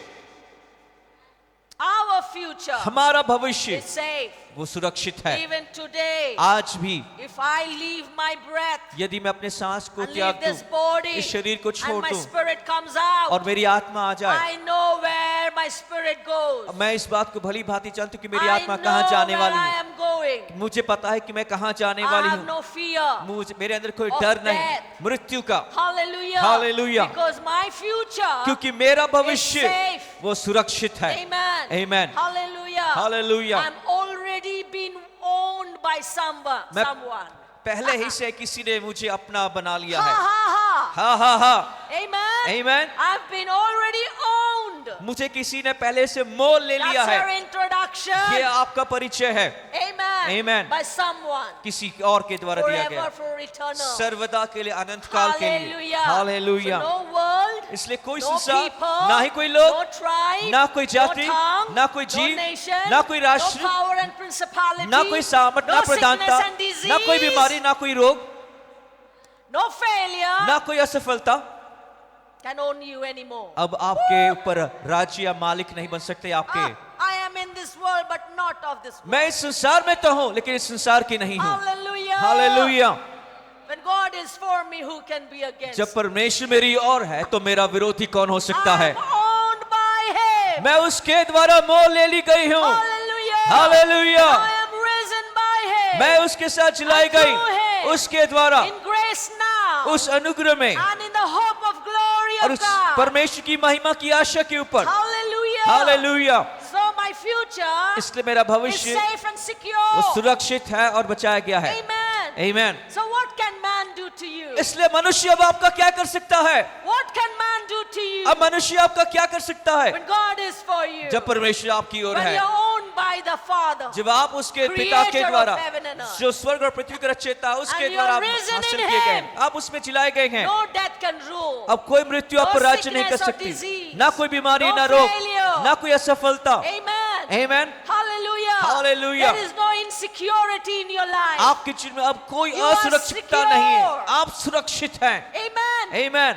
हमारा भविष्य is safe. वो सुरक्षित है। Even today, आज भी if I leave my breath यदि मैं अपने सांस को and त्याग leave this दूं, body इस शरीर को and छोड़ my दूं spirit comes out, और मेरी आत्मा आ जाए, I know where my spirit goes. मैं इस बात को भली भांति जानती हूँ कि मेरी I आत्मा know कहाँ जाने where वाली I है। am going. मुझे पता है कि मैं कहाँ जाने I वाली have हूँ। no fear. मुझे मेरे अंदर कोई of डर नहीं death. मृत्यु का, Hallelujah. Hallelujah. Because my future क्योंकि मेरा is भविष्य safe. वो सुरक्षित है। Amen. Amen. Hallelujah. Hallelujah. I'm already been owned by someone. मैं पहले ही से किसी ने मुझे अपना बना लिया Ha है। ha ha. हाँ हाँ हाँ। Amen. Amen. I've been already owned. मुझे किसी ने पहले से मोल ले लिया That's your है। introduction. ये आपका परिचय है, Amen. Amen. By someone. किसी और के द्वारा दिया Forever, गया, for eternal. सर्वदा के लिए, अनंत काल के लिए। Hallelujah. Hallelujah. So no world, इसलिए कोई no संसार, people, ना ही कोई लोग, no tribe, ना कोई जाति, no tongue, ना कोई no जीव, nation, ना कोई राष्ट्र, no power and principality, ना कोई सामर्थ, ना no प्रधानता, sickness and disease, ना कोई बीमारी, ना कोई रोग, no failure ना कोई असफलता can own you anymore. अब आपके ऊपर राज्य या मालिक नहीं बन सकते आपके। I am in this world but not of this world. मैं इस संसार में तो हूँ लेकिन इस संसार की नहीं हूँ। Hallelujah. Hallelujah. When God is for me, who can be against? जब परमेश्वर मेरी ओर है तो मेरा विरोधी कौन हो सकता है? I'm owned by Him. मैं उसके द्वारा मोल ले ली गई हूँ। Hallelujah. Hallelujah. I am risen by Him. मैं उसके साथ जलाई And through गई Him, उसके द्वारा, in grace now, उस अनुग्रह में and in the hope of glory और of उस God. परमेश्वर की महिमा की आशा के ऊपर। Hallelujah. Hallelujah. So my future इसलिए मेरा is भविष्य safe and वो secure. सुरक्षित है और बचाया गया है। Amen. आमीन। So what can man do to you? इसलिए मनुष्य अब आपका क्या कर सकता है? What can man do to you? अब मनुष्य आपका क्या कर सकता है When God is for you. जब परमेश्वर आपकी ओर When है? you're owned by the Father. जब आप उसके पिता के Creator of द्वारा, heaven and earth. जो स्वर्ग और पृथ्वी का रचयिता उसके And द्वारा आप you're risen हासिल in किए गए him. हैं, आप उसमें जिलाए गए हैं। No death can rule. अब कोई मृत्यु आप No पर राज्य नहीं कर sickness or सकती, disease. ना कोई बीमारी, No ना रोग, failure. ना कोई असफलता। Amen. आमीन। Hallelujah. Hallelujah. There is no insecurity in your life. आपके जीवन में अब कोई You are असुरक्षितता secure. नहीं है, आप सुरक्षित हैं। Amen. आमीन।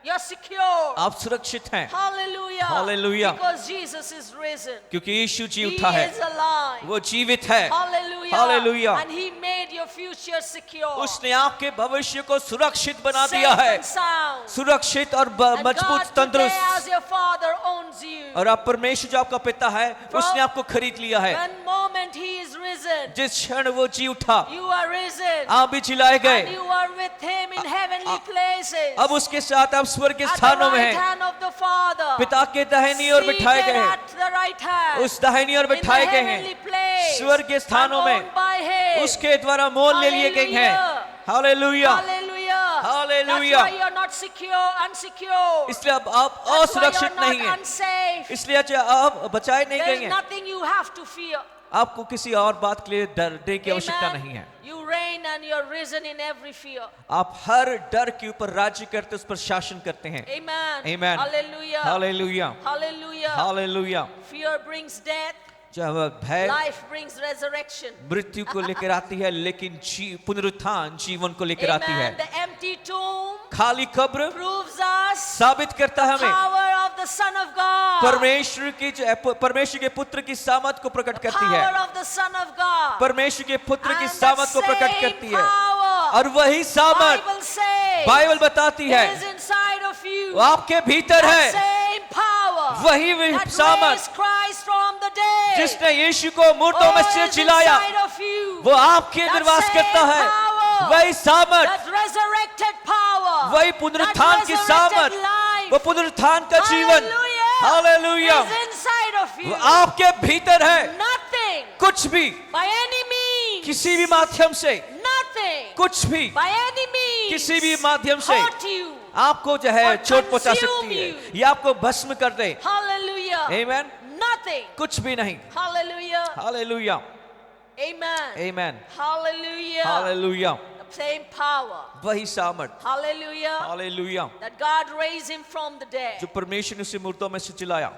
You're secure. आप सुरक्षित हैं Hallelujah. Hallelujah. Because Jesus is risen. क्योंकि यीशु जी He उठा है, is alive. वो जीवित है। Hallelujah. Hallelujah. And He made your future secure. उसने आपके भविष्य को सुरक्षित बना Safe दिया है, and sound. सुरक्षित और And मजबूत, God today as तंदुरुस्त। your Father owns you. और आप परमेश्वर जो आपका पिता है उसने आपको खरीद लिया है। One moment He is risen. जिस क्षण वो जी उठा, You are risen. आप भी जिलाए And गए। you are with Him in heavenly places. अब उसके साथ आप स्वर्ग के At the स्थानों में right हैं, hand of the Father. पिता के दाहिनी ओर बिठाए Seated गए हैं, at the right hand, उस दाहिनी ओर in the बिठाए गए heavenly हैं, place, स्वर्गीय स्थानों में, owned by Him. उसके द्वारा मोल ले लिए गए हैं। Hallelujah, Hallelujah. Hallelujah. That's why you're not secure, unsecure. इसलिए अब आप That's why असुरक्षित you're नहीं not हैं, unsafe. इसलिए आप बचाए नहीं गए There's हैं। nothing you have to fear. आपको किसी और बात के लिए डरने की आवश्यकता Amen. नहीं है। You reign and you're risen in every fear. आप हर डर के ऊपर राज्य करते, उस पर शासन करते हैं। Amen. Amen. Hallelujah. Hallelujah, Hallelujah. Hallelujah. Fear brings death. जब भय Life brings resurrection. मृत्यु को लेकर आती है, लेकिन पुनरुत्थान जीवन को लेकर आती है। Amen. The empty tomb खाली कब्र proves us साबित करता है हमें power of the Son of God. परमेश्वर के पुत्र की सामर्थ को प्रकट करती है। Power of the Son of God. परमेश्वर के पुत्र की And सामर्थ को that प्रकट same करती है, power, और वही सामर्थ Bible says, बाइबल बताती है is inside of you. वो आपके भीतर That है। same power वही that सामर्थ raised Christ from the dead. जिसने यीशु को मुर्दों में से is जिलाया, inside of you. वो आपके अंदर That वास same करता है। power, वही सामर्थ, that resurrected power, वही पुनरुत्थान that की resurrected सामर्थ, life, वो पुनरुत्थान का जीवन, हालेलुया, is inside of वो you. आपके भीतर है। Nothing कुछ भी, by any means, किसी भी माध्यम से, nothing कुछ भी, by any means किसी भी माध्यम से hurt you. आपको जो है or चोट पहुंचा consume सकती है, you. या आपको भस्म कर दे। Hallelujah. आमेन। Nothing. कुछ भी नहीं। Hallelujah. Hallelujah, Amen. Amen, Hallelujah. Hallelujah. The same power. वही सामर्थ, Hallelujah. Hallelujah, That God raised him from the dead. जो परमेश्वर ने उसे मुर्दों में से जिलाया।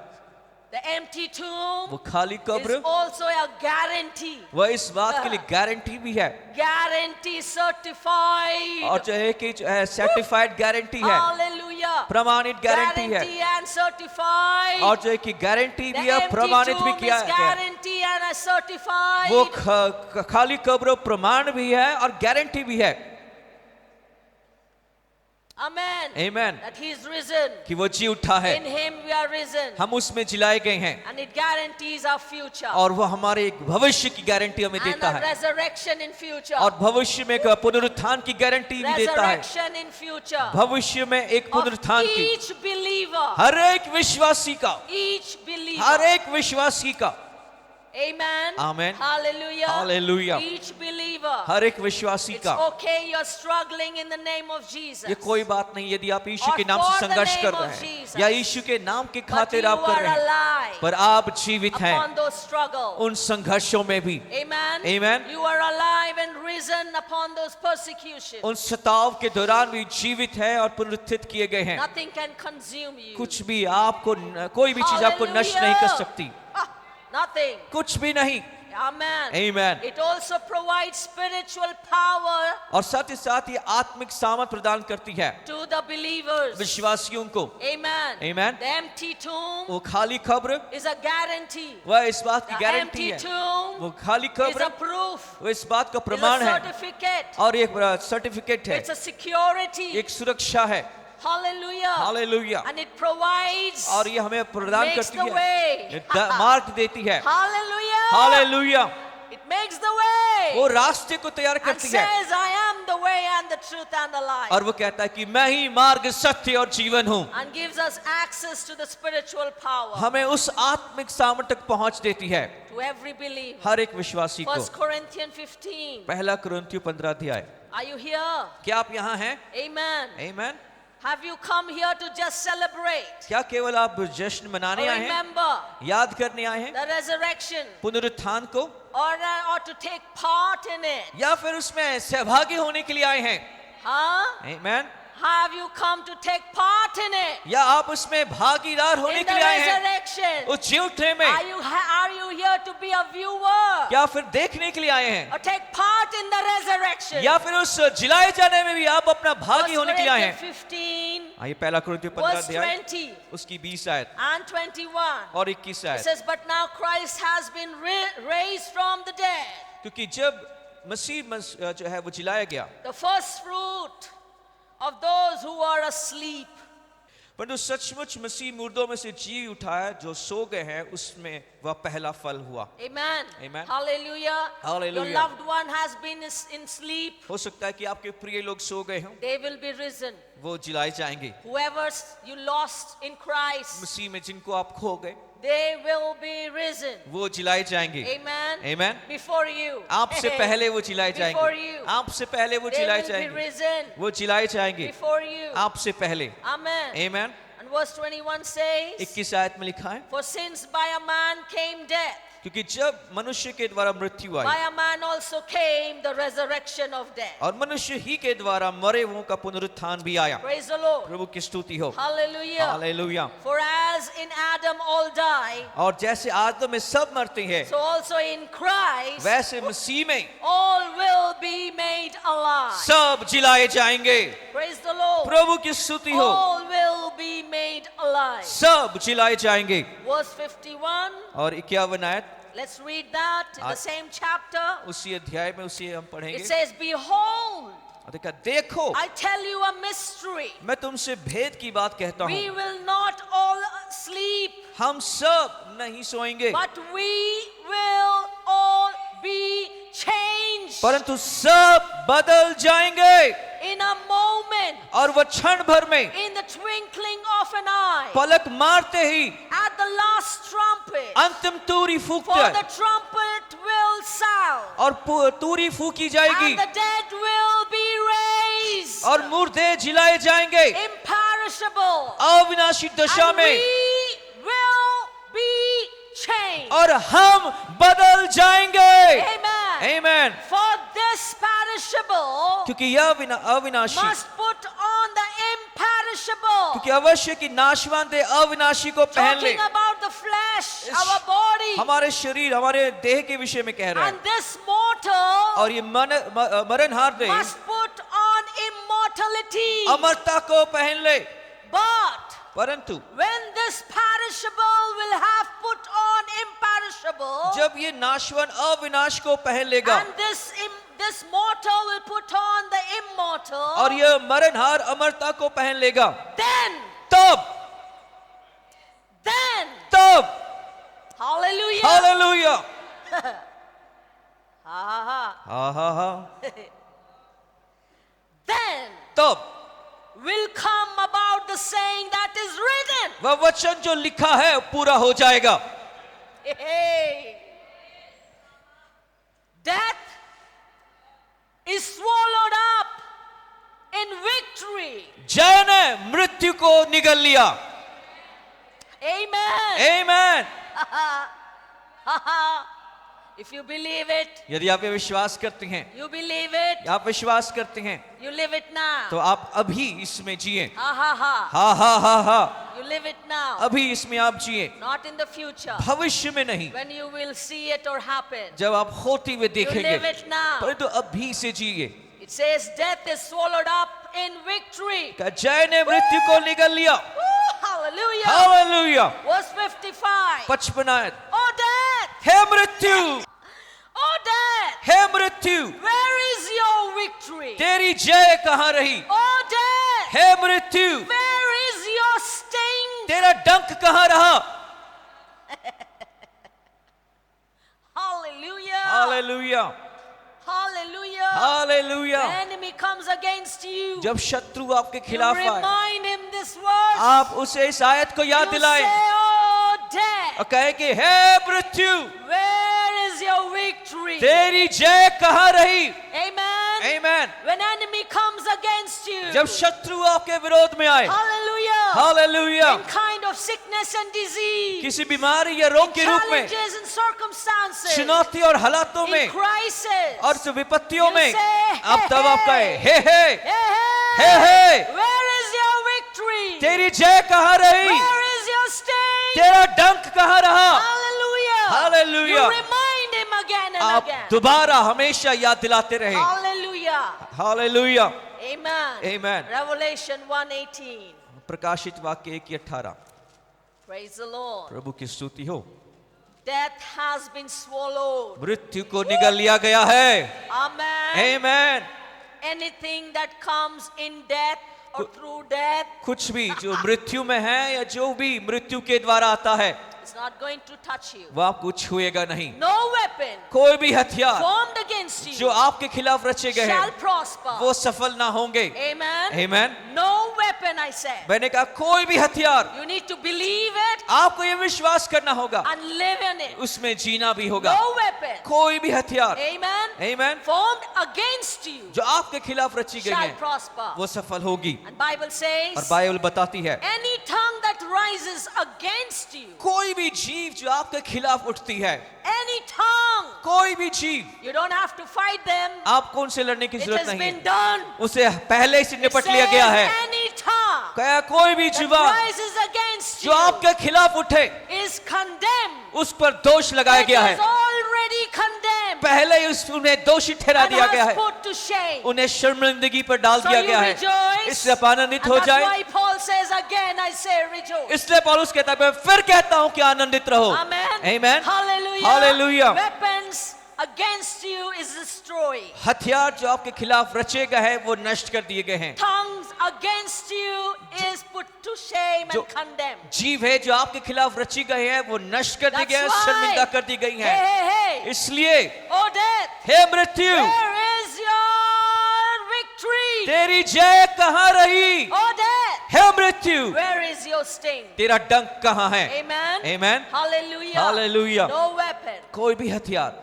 The empty tomb वो खाली is कब्र, also a guarantee. वह इस बात के लिए गारंटी भी है, Guarantee certified. और जो है कि सर्टिफाइड गारंटी है, Hallelujah. प्रमाणित गारंटी है, Guarantee and certified. और जो है कि गारंटी The भी है, empty प्रमाणित भी tomb किया is गया। guarantee and a certified. वो खाली कब्र प्रमाण भी है और गारंटी भी है। Amen. Amen, That he is risen. कि वो जी उठा है, In him we are risen. हम उसमें जिलाए गए हैं, And it guarantees our future. और वो हमारे एक भविष्य की गारंटी हमें And देता a है, resurrection in future. और भविष्य में एक पुनरुत्थान की गारंटी भी देता है। Resurrection in future. भविष्य में एक Of पुनरुत्थान की, each believer. हर एक विश्वासी का, Each believer. हर एक विश्वासी का, Amen. Amen. Hallelujah. Hallelujah. Each believer. हर एक विश्वासी It's का। okay you're struggling in the name of Jesus. ये कोई बात नहीं यदि आप यीशु Or के नाम for से the संघर्ष name कर of रहे हैं, Jesus. या यीशु के नाम के But खातिर you आप कर are रहे हैं, alive पर आप जीवित हैं upon those struggles. उन संघर्षों में भी। Amen. Amen. You are alive and risen upon those persecutions. उन सताव के दौरान भी जीवित है और पुनरुत्थित किए गए हैं। Nothing can consume you. कुछ भी आपको, कोई भी चीज आपको नष्ट नहीं कर सकती, Ah, nothing. कुछ भी नहीं। Amen. Amen. It also provides spiritual power और साथ ही साथ ये आत्मिक सामर्थ प्रदान करती है to the believers. विश्वासियों को। Amen. Amen. The empty tomb वो खाली कब्र, is a guarantee. वह इस बात की The गारंटी empty है, tomb वो खाली is कब्र a proof. वो इस बात का It's प्रमाण a है, certificate. और एक सर्टिफिकेट है, It's a security. एक सुरक्षा है। Hallelujah. Hallelujah, And it provides. और ये हमें प्रदान Makes करती the है, way. ये मार्ग देती है। Hallelujah. Hallelujah, It makes the way. वो रास्ते को तैयार And करती है, says, I am the way and the truth and the life. और वो कहता है कि मैं ही मार्ग, सत्य और जीवन हूँ। And gives us access to the spiritual power हमें उस आत्मिक सामर्थ तक पहुंच देती है, to every believer. हर एक विश्वासी को। 1 Corinthians 15. पहला कुरिन्थियों 15 अध्याय। Are you here? क्या आप यहाँ हैं? Amen. Amen. Have you come here to just celebrate क्या केवल आप जश्न or मनाने आए हैं, remember याद करने आए हैं the resurrection पुनरुत्थान को, or to take part in it? या फिर उसमें सहभागी होने के लिए आए हैं? Huh? Amen. Have you come to take part in it? या आप उसमें भागीदार होने In के the लिए आए हैं resurrection? उस जी उठने में? Are you here to be a viewer क्या फिर देखने के लिए आए हैं, or take part in the resurrection? या फिर उस जिलाए जाने में भी आप अपना 1 भागी होने के लिए आए हैं? Corinthians 15 आइए पहला कुरिन्थियों 15 verse अध्याय 20 उसकी 20 आयत and 21. और 21 It आयत। says, but now Christ has been raised from the dead, क्योंकि जब मसीह जो है वो जिलाया गया, the first fruit of those who are asleep. परंतु सचमुच मसीह मुर्दों में से जी उठाया, जो सो गए हैं उसमें वह पहला फल हुआ। Amen. Amen. Hallelujah. Hallelujah. Your loved one has been in sleep. हो सकता है कि आपके प्रिय लोग सो गए हों, They will be risen. वो जिलाए जाएंगे। Whoever you lost in Christ, मसीह में जिनको आप खो गए, they will be risen. वो जिलाए जाएंगे। Amen. Amen. Before you. आपसे पहले वो जिलाए Before जाएंगे। you. आपसे पहले वो They जिलाए will be जाएंगे। risen वो जिलाए जाएंगे before you. आपसे पहले। Amen. Amen. And verse 21 says, 21 आयत में लिखा है, for since by a man came death, क्योंकि जब मनुष्य के द्वारा मृत्यु by I a man also came the resurrection of death. और मनुष्य ही के द्वारा मरे हुओं का पुनरुत्थान भी आया। Praise the Lord. प्रभु की स्तुति हो। Hallelujah. Hallelujah. For as in Adam all die, और जैसे आदम में सब मरते हैं, so also in Christ वैसे मसीह में all will be made alive. सब जिलाए जाएंगे। Praise the Lord. प्रभु की स्तुति हो। All will be made alive. सब जिलाए जाएंगे। Verse 51, और 51 आयत let's read that in the same chapter. उसी अध्याय में उसी हम It पढ़ेंगे। says, behold, देखो I tell you a mystery. मैं तुमसे भेद की बात कहता We हूँ, will not all sleep, हम सब नहीं सोएंगे but we will all be changed परंतु सब बदल जाएंगे in a moment, और वह क्षण भर में in the twinkling of an eye, पलक मारते ही at the last trumpet. अंतिम Turi फूकते For the trumpet will sound, और तूरी फूकी जाएगी and the dead will be raised, और मुर्दे जिलाए जाएंगे imperishable, अविनाशी दशा and में we will be changed. और हम बदल जाएंगे। Amen. Amen. For this perishable क्योंकि यह अविनाशी, must put on the imperishable. क्योंकि अवश्य की नाशवान दे अविनाशी को पहन ले। Talking about the flesh, our body, हमारे शरीर हमारे देह के विषय में कह रहा है and this mortal और ये मरणहार देह must put on immortality. अमरता को पहन ले। But परंतु when this perishable will have put on imperishable, जब ये नाशवान अविनाश को पहन लेगा and this mortal will put on the immortal, और यह मरणहार अमरता को पहन लेगा, then तब hallelujah, हालेलुया ha हा then तब will come about the saying that is written. वह वचन जो लिखा है पूरा हो जाएगा। Hey. Death is swallowed up in victory. जय ने मृत्यु को निगल लिया। Amen. Amen. If you believe it, यदि आप ये विश्वास करते हैं, you believe it, आप विश्वास करते हैं, you live it now. तो आप अभी इसमें जिए। Ha ha ha. हा हा हा हा, You live it now. अभी इसमें आप जिए, Not in the future. भविष्य में नहीं, When you will see it or happen. जब आप होते हुए You देखेंगे, live it now. परंतु अभी से जिए। It says death is swallowed up in victory. जय ने मृत्यु को निगल लिया। Woo, hallelujah. हालेलुया। Verse 55. 55 आयत, Oh death! हे मृत्यु, Oh death! हे मृत्यु, Where is your victory? तेरी जय कहाँ रही? Oh death! हे मृत्यु, Where is your sting? तेरा डंक कहाँ रहा? Hallelujah! Hallelujah, Hallelujah! Hallelujah. The enemy comes against you. जब शत्रु आपके You खिलाफ आए, remind him this verse. आप उसे इस आयत को याद You दिलाएं say, oh death! और कहे कि हे मृत्यु, Where is your victory? तेरी जय कहाँ रही? Amen. Amen. When enemy comes against you. जब शत्रु आपके विरोध में आए, Hallelujah. Hallelujah, In kind of sickness and disease. किसी बीमारी या रोग के रूप में, Challenges and circumstances. चुनौती और हालातों In में crisis. और विपत्तियों You में, say, अब तब आप कहे हे Hey, hey hey, Where is your victory? तेरी जय कहाँ रही? Where is your sting? तेरा डंक कहाँ रहा? Hallelujah. Hallelujah. You remind him again and आप again. दोबारा हमेशा याद दिलाते रहे। Hallelujah. Hallelujah. Amen. Amen. Revelation 1:18. प्रकाशित वाक्य 1:18। Praise the Lord. प्रभु की स्तुति हो। Death has been swallowed. मृत्यु को निगल लिया गया है। Amen. Amen. Anything that comes in death or through death कुछ भी जो मृत्यु में है या जो भी मृत्यु के द्वारा आता है, is not going to touch you. वो आपको छुएगा नहीं। No weapon कोई भी हथियार formed against जो you आपके खिलाफ रचे गए shall हैं prosper. वो सफल ना होंगे। Amen. Amen। No weapon, I said. मैंने कहा कोई भी हथियार, You need to believe it आपको ये विश्वास करना होगा, and live in it. उसमें जीना भी होगा। No weapon. कोई भी हथियार, Amen. Amen, Formed against you जो आपके खिलाफ रची गई shall है prosper. वो सफल होगी। And Bible और says, बाइबल बताती है any tongue that rises against you, कोई भी जीव जो आपके खिलाफ उठती है, any tongue, कोई भी जीव, you don't have to fight them. आपको उनसे लड़ने की It जरूरत has नहीं been है, done. उसे पहले ही से It निपट लिया गया says है। any tongue कहा कोई भी that जुबान rises against जो you आपके खिलाफ उठे is condemned. उस पर दोष लगाया It गया is है, already condemned पहले ही उन्हें दोषी ठहरा and दिया गया has है, put to shame. उन्हें शर्मिंदगी पर डाल So दिया you गया है। rejoice. इससे आप आनंदित And हो that's जाए। why Paul says again, I say rejoice. इसलिए पौलुस कहता है मैं फिर कहता हूं कि आनंदित रहो। Amen. Amen. Hallelujah. Hallelujah. Weapons against you is destroyed. हथियार जो आपके खिलाफ रचे गए हैं वो नष्ट कर दिए गए हैं। Tongues against you is put to shame जो- and condemned. जीव है जो आपके खिलाफ रची गई है वो नष्ट कर दी That's गई है, why. शर्मिंदा कर दी गई है। Hey. इसलिए Oh death, हे मृत्यु where is your victory? तेरी जय कहाँ रही? Oh death, हे मृत्यु where is your sting? तेरा डंक कहाँ है? Amen. Amen. Hallelujah. Hallelujah. No weapon. कोई भी हथियार।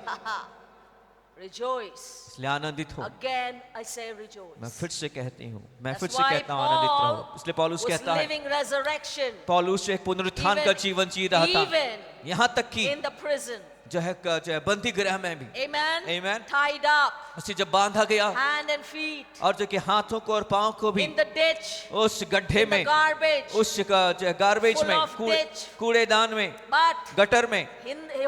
Rejoice. इसलिए आनंदित हो। Again, I say rejoice. मैं फिर से कहती हूँ, मैं That's फिर से why कहता हूँ आनंदित Paul रहो। इसलिए पौलुस was कहता है, living resurrection पौलुस जो एक पुनरुत्थान का Even- जीवन जी रहा था, even यहाँ तक कि in the prison. जो है बंदी गृह में भी Amen. Amen. Tied up, उसे जब बांधा गया hand and feet, और जो कि हाथों को और पाँव को भी in the ditch, उस गड्ढे in the में, garbage. उस गार्बेज Full में, of ditch. कूड़ेदान में, But गटर में,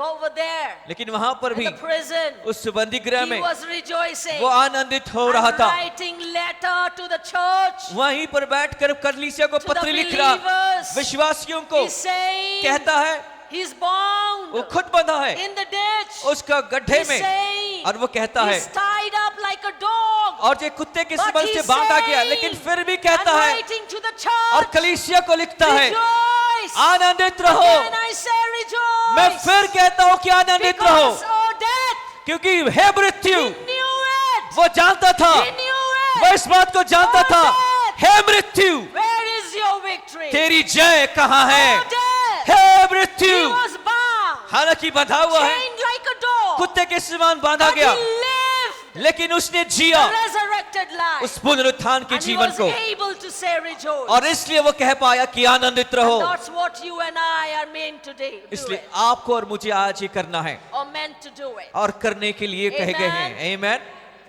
over there, लेकिन वहां पर in भी the prison, उस बंदी गृह he में was rejoicing वो आनंदित हो रहा and था। writing letter to the church. वहीं पर बैठकर कलीसिया को To the पत्र लिख रहा, believers. विश्वासियों को He's saying कहता है, he's bound वो खुद बंधा है in the ditch. उसका गड्ढे He's में, saying और वो कहता है, he's tied up like a dog. और जो कुत्ते के But संबंध से he's बांधा गया, saying लेकिन फिर भी and कहता है writing to the और church, कलीसिया को लिखता है, rejoice. आनंदित रहो। Again I say rejoice. मैं फिर कहता हूँ कि आनंदित रहो, Because, oh death, क्योंकि हे मृत्यु he knew it. वो जानता था, He knew वो it. इस बात को जानता Oh, था, death. हे मृत्यु Where is your victory? तेरी जय कहाँ है? Oh death, हे he मृत्यु was bound, हालांकि बंधा हुआ है, chained like a dog. कुत्ते के समान बांधा But गया, he lived लेकिन उसने जिया a resurrected life. उस पुनरुत्थान के And he जीवन was को, able to say rejoice. और इसलिए वो कह पाया कि आनंदित रहो। That's what you and I are meant to do. इसलिए आपको और मुझे आज ये करना है Or meant to do it. और करने के लिए कहे गए हैं। Amen.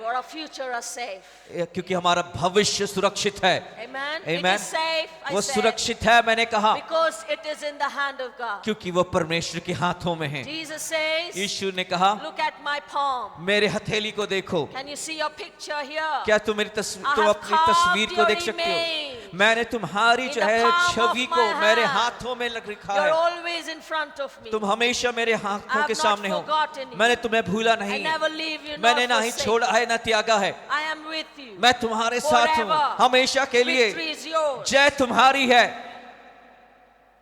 For our future is safe. क्योंकि हमारा भविष्य सुरक्षित है। Amen. Amen. It is safe. I वो said, सुरक्षित है, मैंने कहा, because it is in the hand of God. क्योंकि वो परमेश्वर के हाथों में है। Jesus says, यीशु ने कहा, look at my palm. मेरे हथेली को देखो। Can you see your picture here? क्या तुम मेरी I तुम have अपनी तस्वीर carved को your देख सकते हो? image मैंने तुम्हारी in जो the है palm of छवि my को मेरे hand. हाथों में रखा You're है। always in front of me. तुम हमेशा मेरे I आंखों have के not सामने हो। forgotten you. मैंने तुम्हें भूला I नहीं, never leave you, मैंने nor ना ही forsake छोड़ा है ना त्यागा है। I am with you. मैं तुम्हारे साथ हूँ Forever. हमेशा के लिए। Victory is yours. जय तुम्हारी है।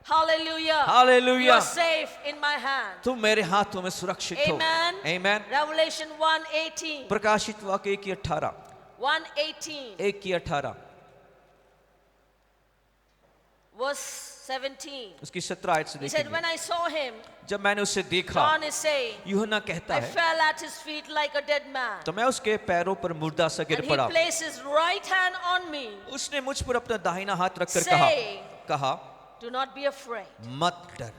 Hallelujah. Hallelujah. You are safe in my hand. तुम मेरे हाथों में सुरक्षित हो। Amen. Amen. Revelation 1:18. प्रकाशित वाक्य 1:18, 1:18. 1:18 Verse 17. उसकी 17 आयत से He said, देखेंगे। when I saw him, जब मैंने उसे देखा, John is saying, यूहन्ना कहता I है, fell at his feet like a dead man. तो मैं उसके पैरों पर मुर्दा सा गिर And he पड़ा। placed his right hand on me, उसने मुझ पर अपना दाहिना हाथ रखकर saying, कहा, do not be afraid. मत डर।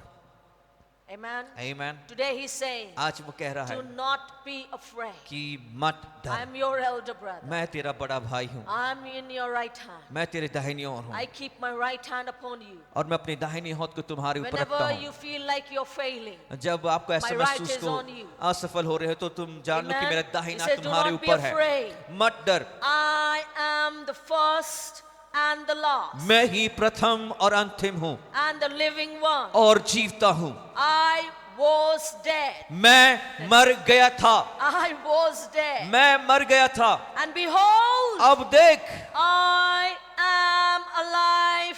Amen. Amen. Today he's saying, आज वो कह रहा do है not be afraid. कि मत I डर, am your elder brother. मैं तेरा बड़ा भाई हूँ, I am in your right hand. मैं तेरे दाहिनी ओर हूँ I keep my right hand upon you. और मैं अपनी दाहिनी हाथ को तुम्हारे ऊपर रखता Whenever हूँ। you feel like you're failing, जब आपको ऐसा My right महसूस is हो on you. असफल हो रहे हो तो तुम जान लो कि Amen. मेरा He दाहिना said, do तुम्हारे not be ऊपर है। afraid. मत डर, I am the first and the last मैं ही प्रथम और अंतिम हूँ and the living one. और जीवता हूँ। I was dead. मैं मर गया था, I was dead. मैं मर गया था, And behold, अब देख I am alive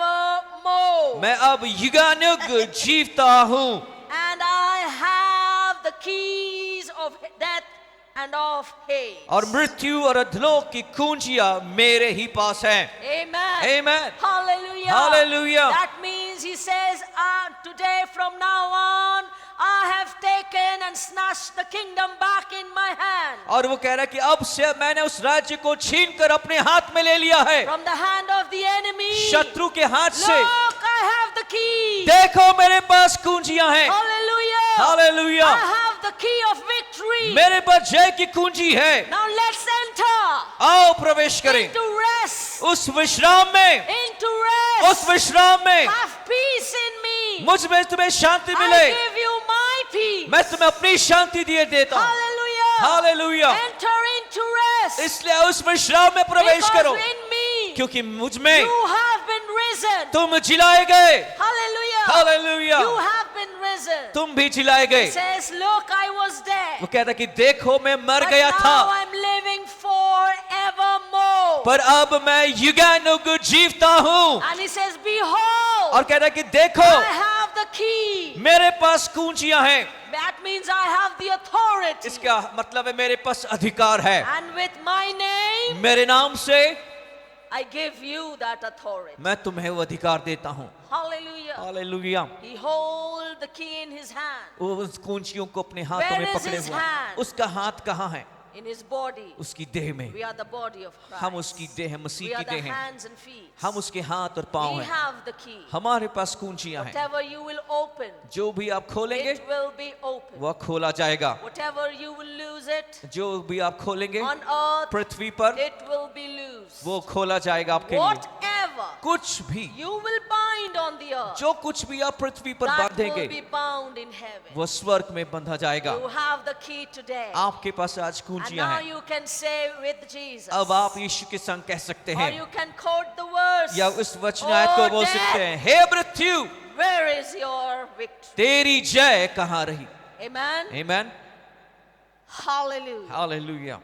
forevermore. मैं अब युगानुग जीवता हूँ And I have the keys of death and of Hades. और मृत्यु और अधोलोक की कुंजियां मेरे ही पास हैं. Amen. Amen. Hallelujah. Hallelujah. That means he says, today from now on, I have taken and snatched the kingdom back in my hand. और वो कह रहा है कि अब से मैंने उस राज्य को छीन कर अपने हाथ में ले लिया है, From the hand of the enemy. शत्रु के हाथ से. Look, I have the key. देखो मेरे पास कुंजियां हैं. Hallelujah. Hallelujah. I have the key of victory. मेरे पास जय की कुंजी है. Now let's enter आओ प्रवेश करें into rest. उस विश्राम में. Into rest. उस विश्राम में Have peace in me. मुझ में तुम्हें शांति I मिले. give you my peace. मैं तुम्हें अपनी शांति दिए देता हूँ. Hallelujah. Hallelujah. Enter into rest. इसलिए उस विश्राम में प्रवेश करो, Because in me क्योंकि मुझ में you have been risen. तुम जिलाए गए. Hallelujah. Hallelujah. You have been risen. तुम भी जिलाए He गए. says, look, I was dead. वो कहता कि देखो मैं मर But गया now था, I'm living forevermore. पर अब मैं युगानुग जीवता हूँ. And he says, behold, और कहता कि देखो I have the key. मेरे पास कुंजियां हैं. That means I have the authority. इसका मतलब है मेरे पास अधिकार है. And with my name, मेरे नाम से I give you that authority. मैं तुम्हें वो अधिकार देता हूँ. Hallelujah. Hallelujah. He holds the key in his hand, वो उस कुंजियों को अपने हाथों Where में is पकड़े his हुआ है. hand? उसका हाथ कहाँ है? in his body. उसकी देह में. We are the body of Christ. हम उसकी देह, मसीह We की are the देह हैं. hands and feet. हम उसके हाथ और पाँव We हैं. have the key. हमारे पास कुंजियां हैं. Whatever you will open, जो भी आप खोलेंगे it will be open. वह खोला जाएगा. Whatever you will lose it जो भी आप खोलेंगे on earth, पृथ्वी पर it will be loose. वो खोला जाएगा आपके लिए. Whatever कुछ भी, you will bind on the earth, जो कुछ भी आप पृथ्वी पर that will बांधेंगे be bound in heaven. वो स्वर्ग में बंधा जाएगा. You have the key today. आपके पास आज And कुंजियां now हैं. you can say with Jesus. अब आप यीशु के संग कह सकते Or हैं you can quote the verse. या उस वचन आयत को बोल सकते हैं, हे मृत्यु Where is your victory? तेरी जय कहाँ रही. Amen. Amen. Hallelujah. Hallelujah.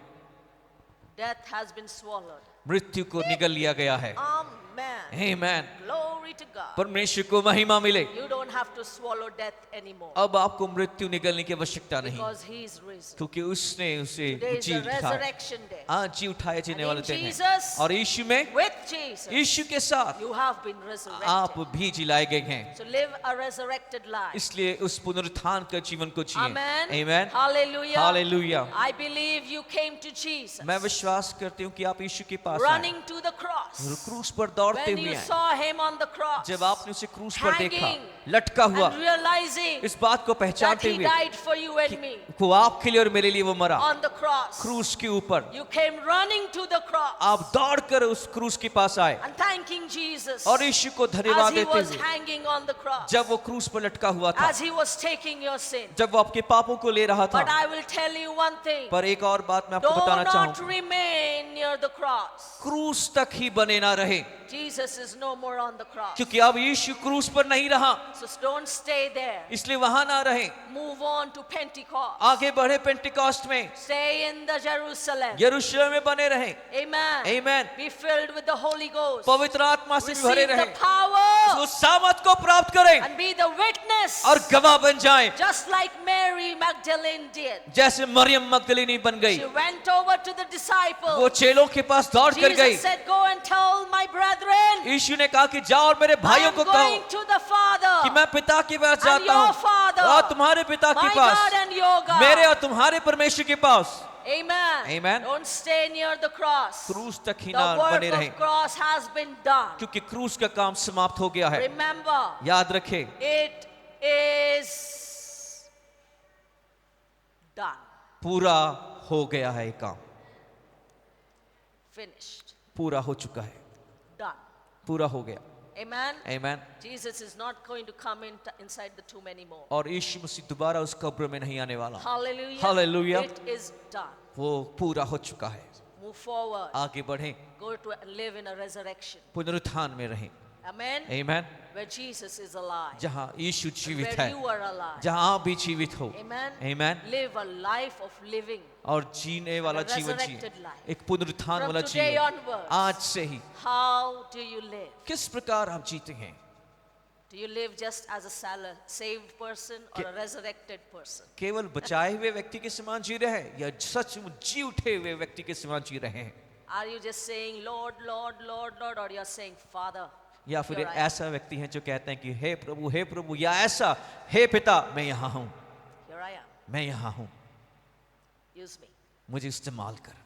Death has been swallowed. मृत्यु को निगल लिया गया है. Amen. Amen. Glory to God. परमेश्वर को महिमा मिले. You don't have to swallow death anymore. अब आपको मृत्यु निगलने की आवश्यकता नहीं, Because he is risen. क्योंकि उसने उसे Today is जी the उठाया. resurrection day. आज जी उठाए जीने And वाले in दिन है. Jesus, और यीशु में, With Jesus, यीशु के साथ you have been resurrected. आप भी जिलाए गए हैं. So live a resurrected life. इसलिए उस पुनरुत्थान का जीवन को जिए. Amen. Amen. Hallelujah. Hallelujah. I believe you came to Jesus. मैं विश्वास करती हूँ कि आप यीशु के पास आए. Running to the cross. क्रूस पर दौड़ते When हुए you हैं. saw him on the cross. जब आपने उसे क्रूस पर देखा, Hanging लटका हुआ, and realizing इस बात को that पहचानते he हुए died for you and me वो आपके लिए और मेरे लिए वो मरा on the cross. क्रूस के ऊपर. You came running to the cross आप दौड़कर उस क्रूस के पास आए and thanking Jesus और यीशु को धन्यवाद as he देते was हुए. hanging on the cross, जब वो क्रूस पर लटका हुआ था, as he was taking your sin. जब वो आपके पापों को ले रहा But था. I will tell you one thing. पर एक और बात मैं आपको Do बताना not चाहूंगा, remain near the cross. क्रूस तक ही बने ना रहे, Jesus is no more on the cross. क्योंकि अब यीशु क्रूस पर नहीं रहा. So don't stay there. इसलिए वहां ना रहे, Move on to Pentecost. आगे बढ़े पेंटिकॉस्ट में, Stay in the Jerusalem. यरूशलेम में बने रहे. Amen. Amen. Be filled with the Holy Ghost. पवित्र आत्मा से भी भरे Receive the रहे, power उस सामर्थ को प्राप्त करें and be the witness. और गवाह बन जाएं, Just like Mary Magdalene did. जैसे मरियम मगदलीनी बन गई. She went over to the disciples. वो चेलों के पास दौड़ कर गई. Jesus said, go and tell my brethren, यीशु ने कहा कि जाओ और मेरे I भाइयों am को going कहो to the Father, कि मैं पिता के पास and जाता your हूँ Father, और तुम्हारे पिता के my God pass, and your God. मेरे और तुम्हारे परमेश्वर के पास. Amen. Amen. Don't stay near the cross. क्रूस तक ही The ना work बने रहे, of cross has been done. क्योंकि क्रूस का काम समाप्त हो गया है. Remember, याद रखें, it is done. पूरा हो गया है. ये काम Finished. पूरा हो चुका है, Done. पूरा हो गया. Amen. Amen. Jesus is not going to come inside the tomb anymore. और यीशु मसीह दोबारा उस कब्र में नहीं आने वाला. Hallelujah. Hallelujah. It is done. वो पूरा हो चुका है. Move forward. आगे बढ़ें, Go to live in a resurrection. पुनरुत्थान में रहें. Amen. Amen. Where Jesus is alive. जहाँ यीशु जीवित Where है, you are alive. जहाँ आप भी जीवित हो. Amen. Amen. Live a life of living. और जीने वाला a जीवन resurrected जिए, life. एक पुनरुत्थान From वाला today जीवन. onwards. आज से ही How do you live? किस प्रकार आप जीते हैं? Do you live just as a saved person or a resurrected person? केवल बचाए हुए व्यक्ति के समान जी रहे हैं या सचमुच जी उठे हुए व्यक्ति के समान जी रहे हैं? Are you just saying Lord, Lord, Lord, Lord, or you're saying Father? या फिर here I am. ऐसा व्यक्ति है जो कहते हैं कि हे प्रभु, या ऐसा हे पिता मैं यहाँ हूँ, Here I am. मैं यहाँ हूँ, Use me. मुझे इस्तेमाल कर.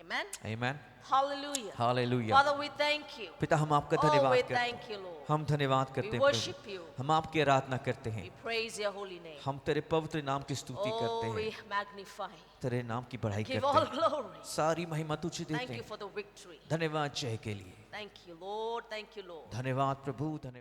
Amen. Amen. Hallelujah. Hallelujah. Father, we thank you. पिता हम आपका Oh, we धन्यवाद करते हैं. thank you, Lord. हम धन्यवाद करते We हैं worship प्रभु. you. हम आपकी आराधना करते हैं. We praise your holy name. हम तेरे पवित्र नाम की स्तुति करते Oh, we हैं. magnify. तेरे नाम की बढ़ाई Give करते all हैं. glory. सारी महिमा तुझे देते Thank you हैं. for the victory. धन्यवाद जय के लिए. Thank you, Lord. Thank you, Lord. धन्यवाद प्रभु. धन्यवाद.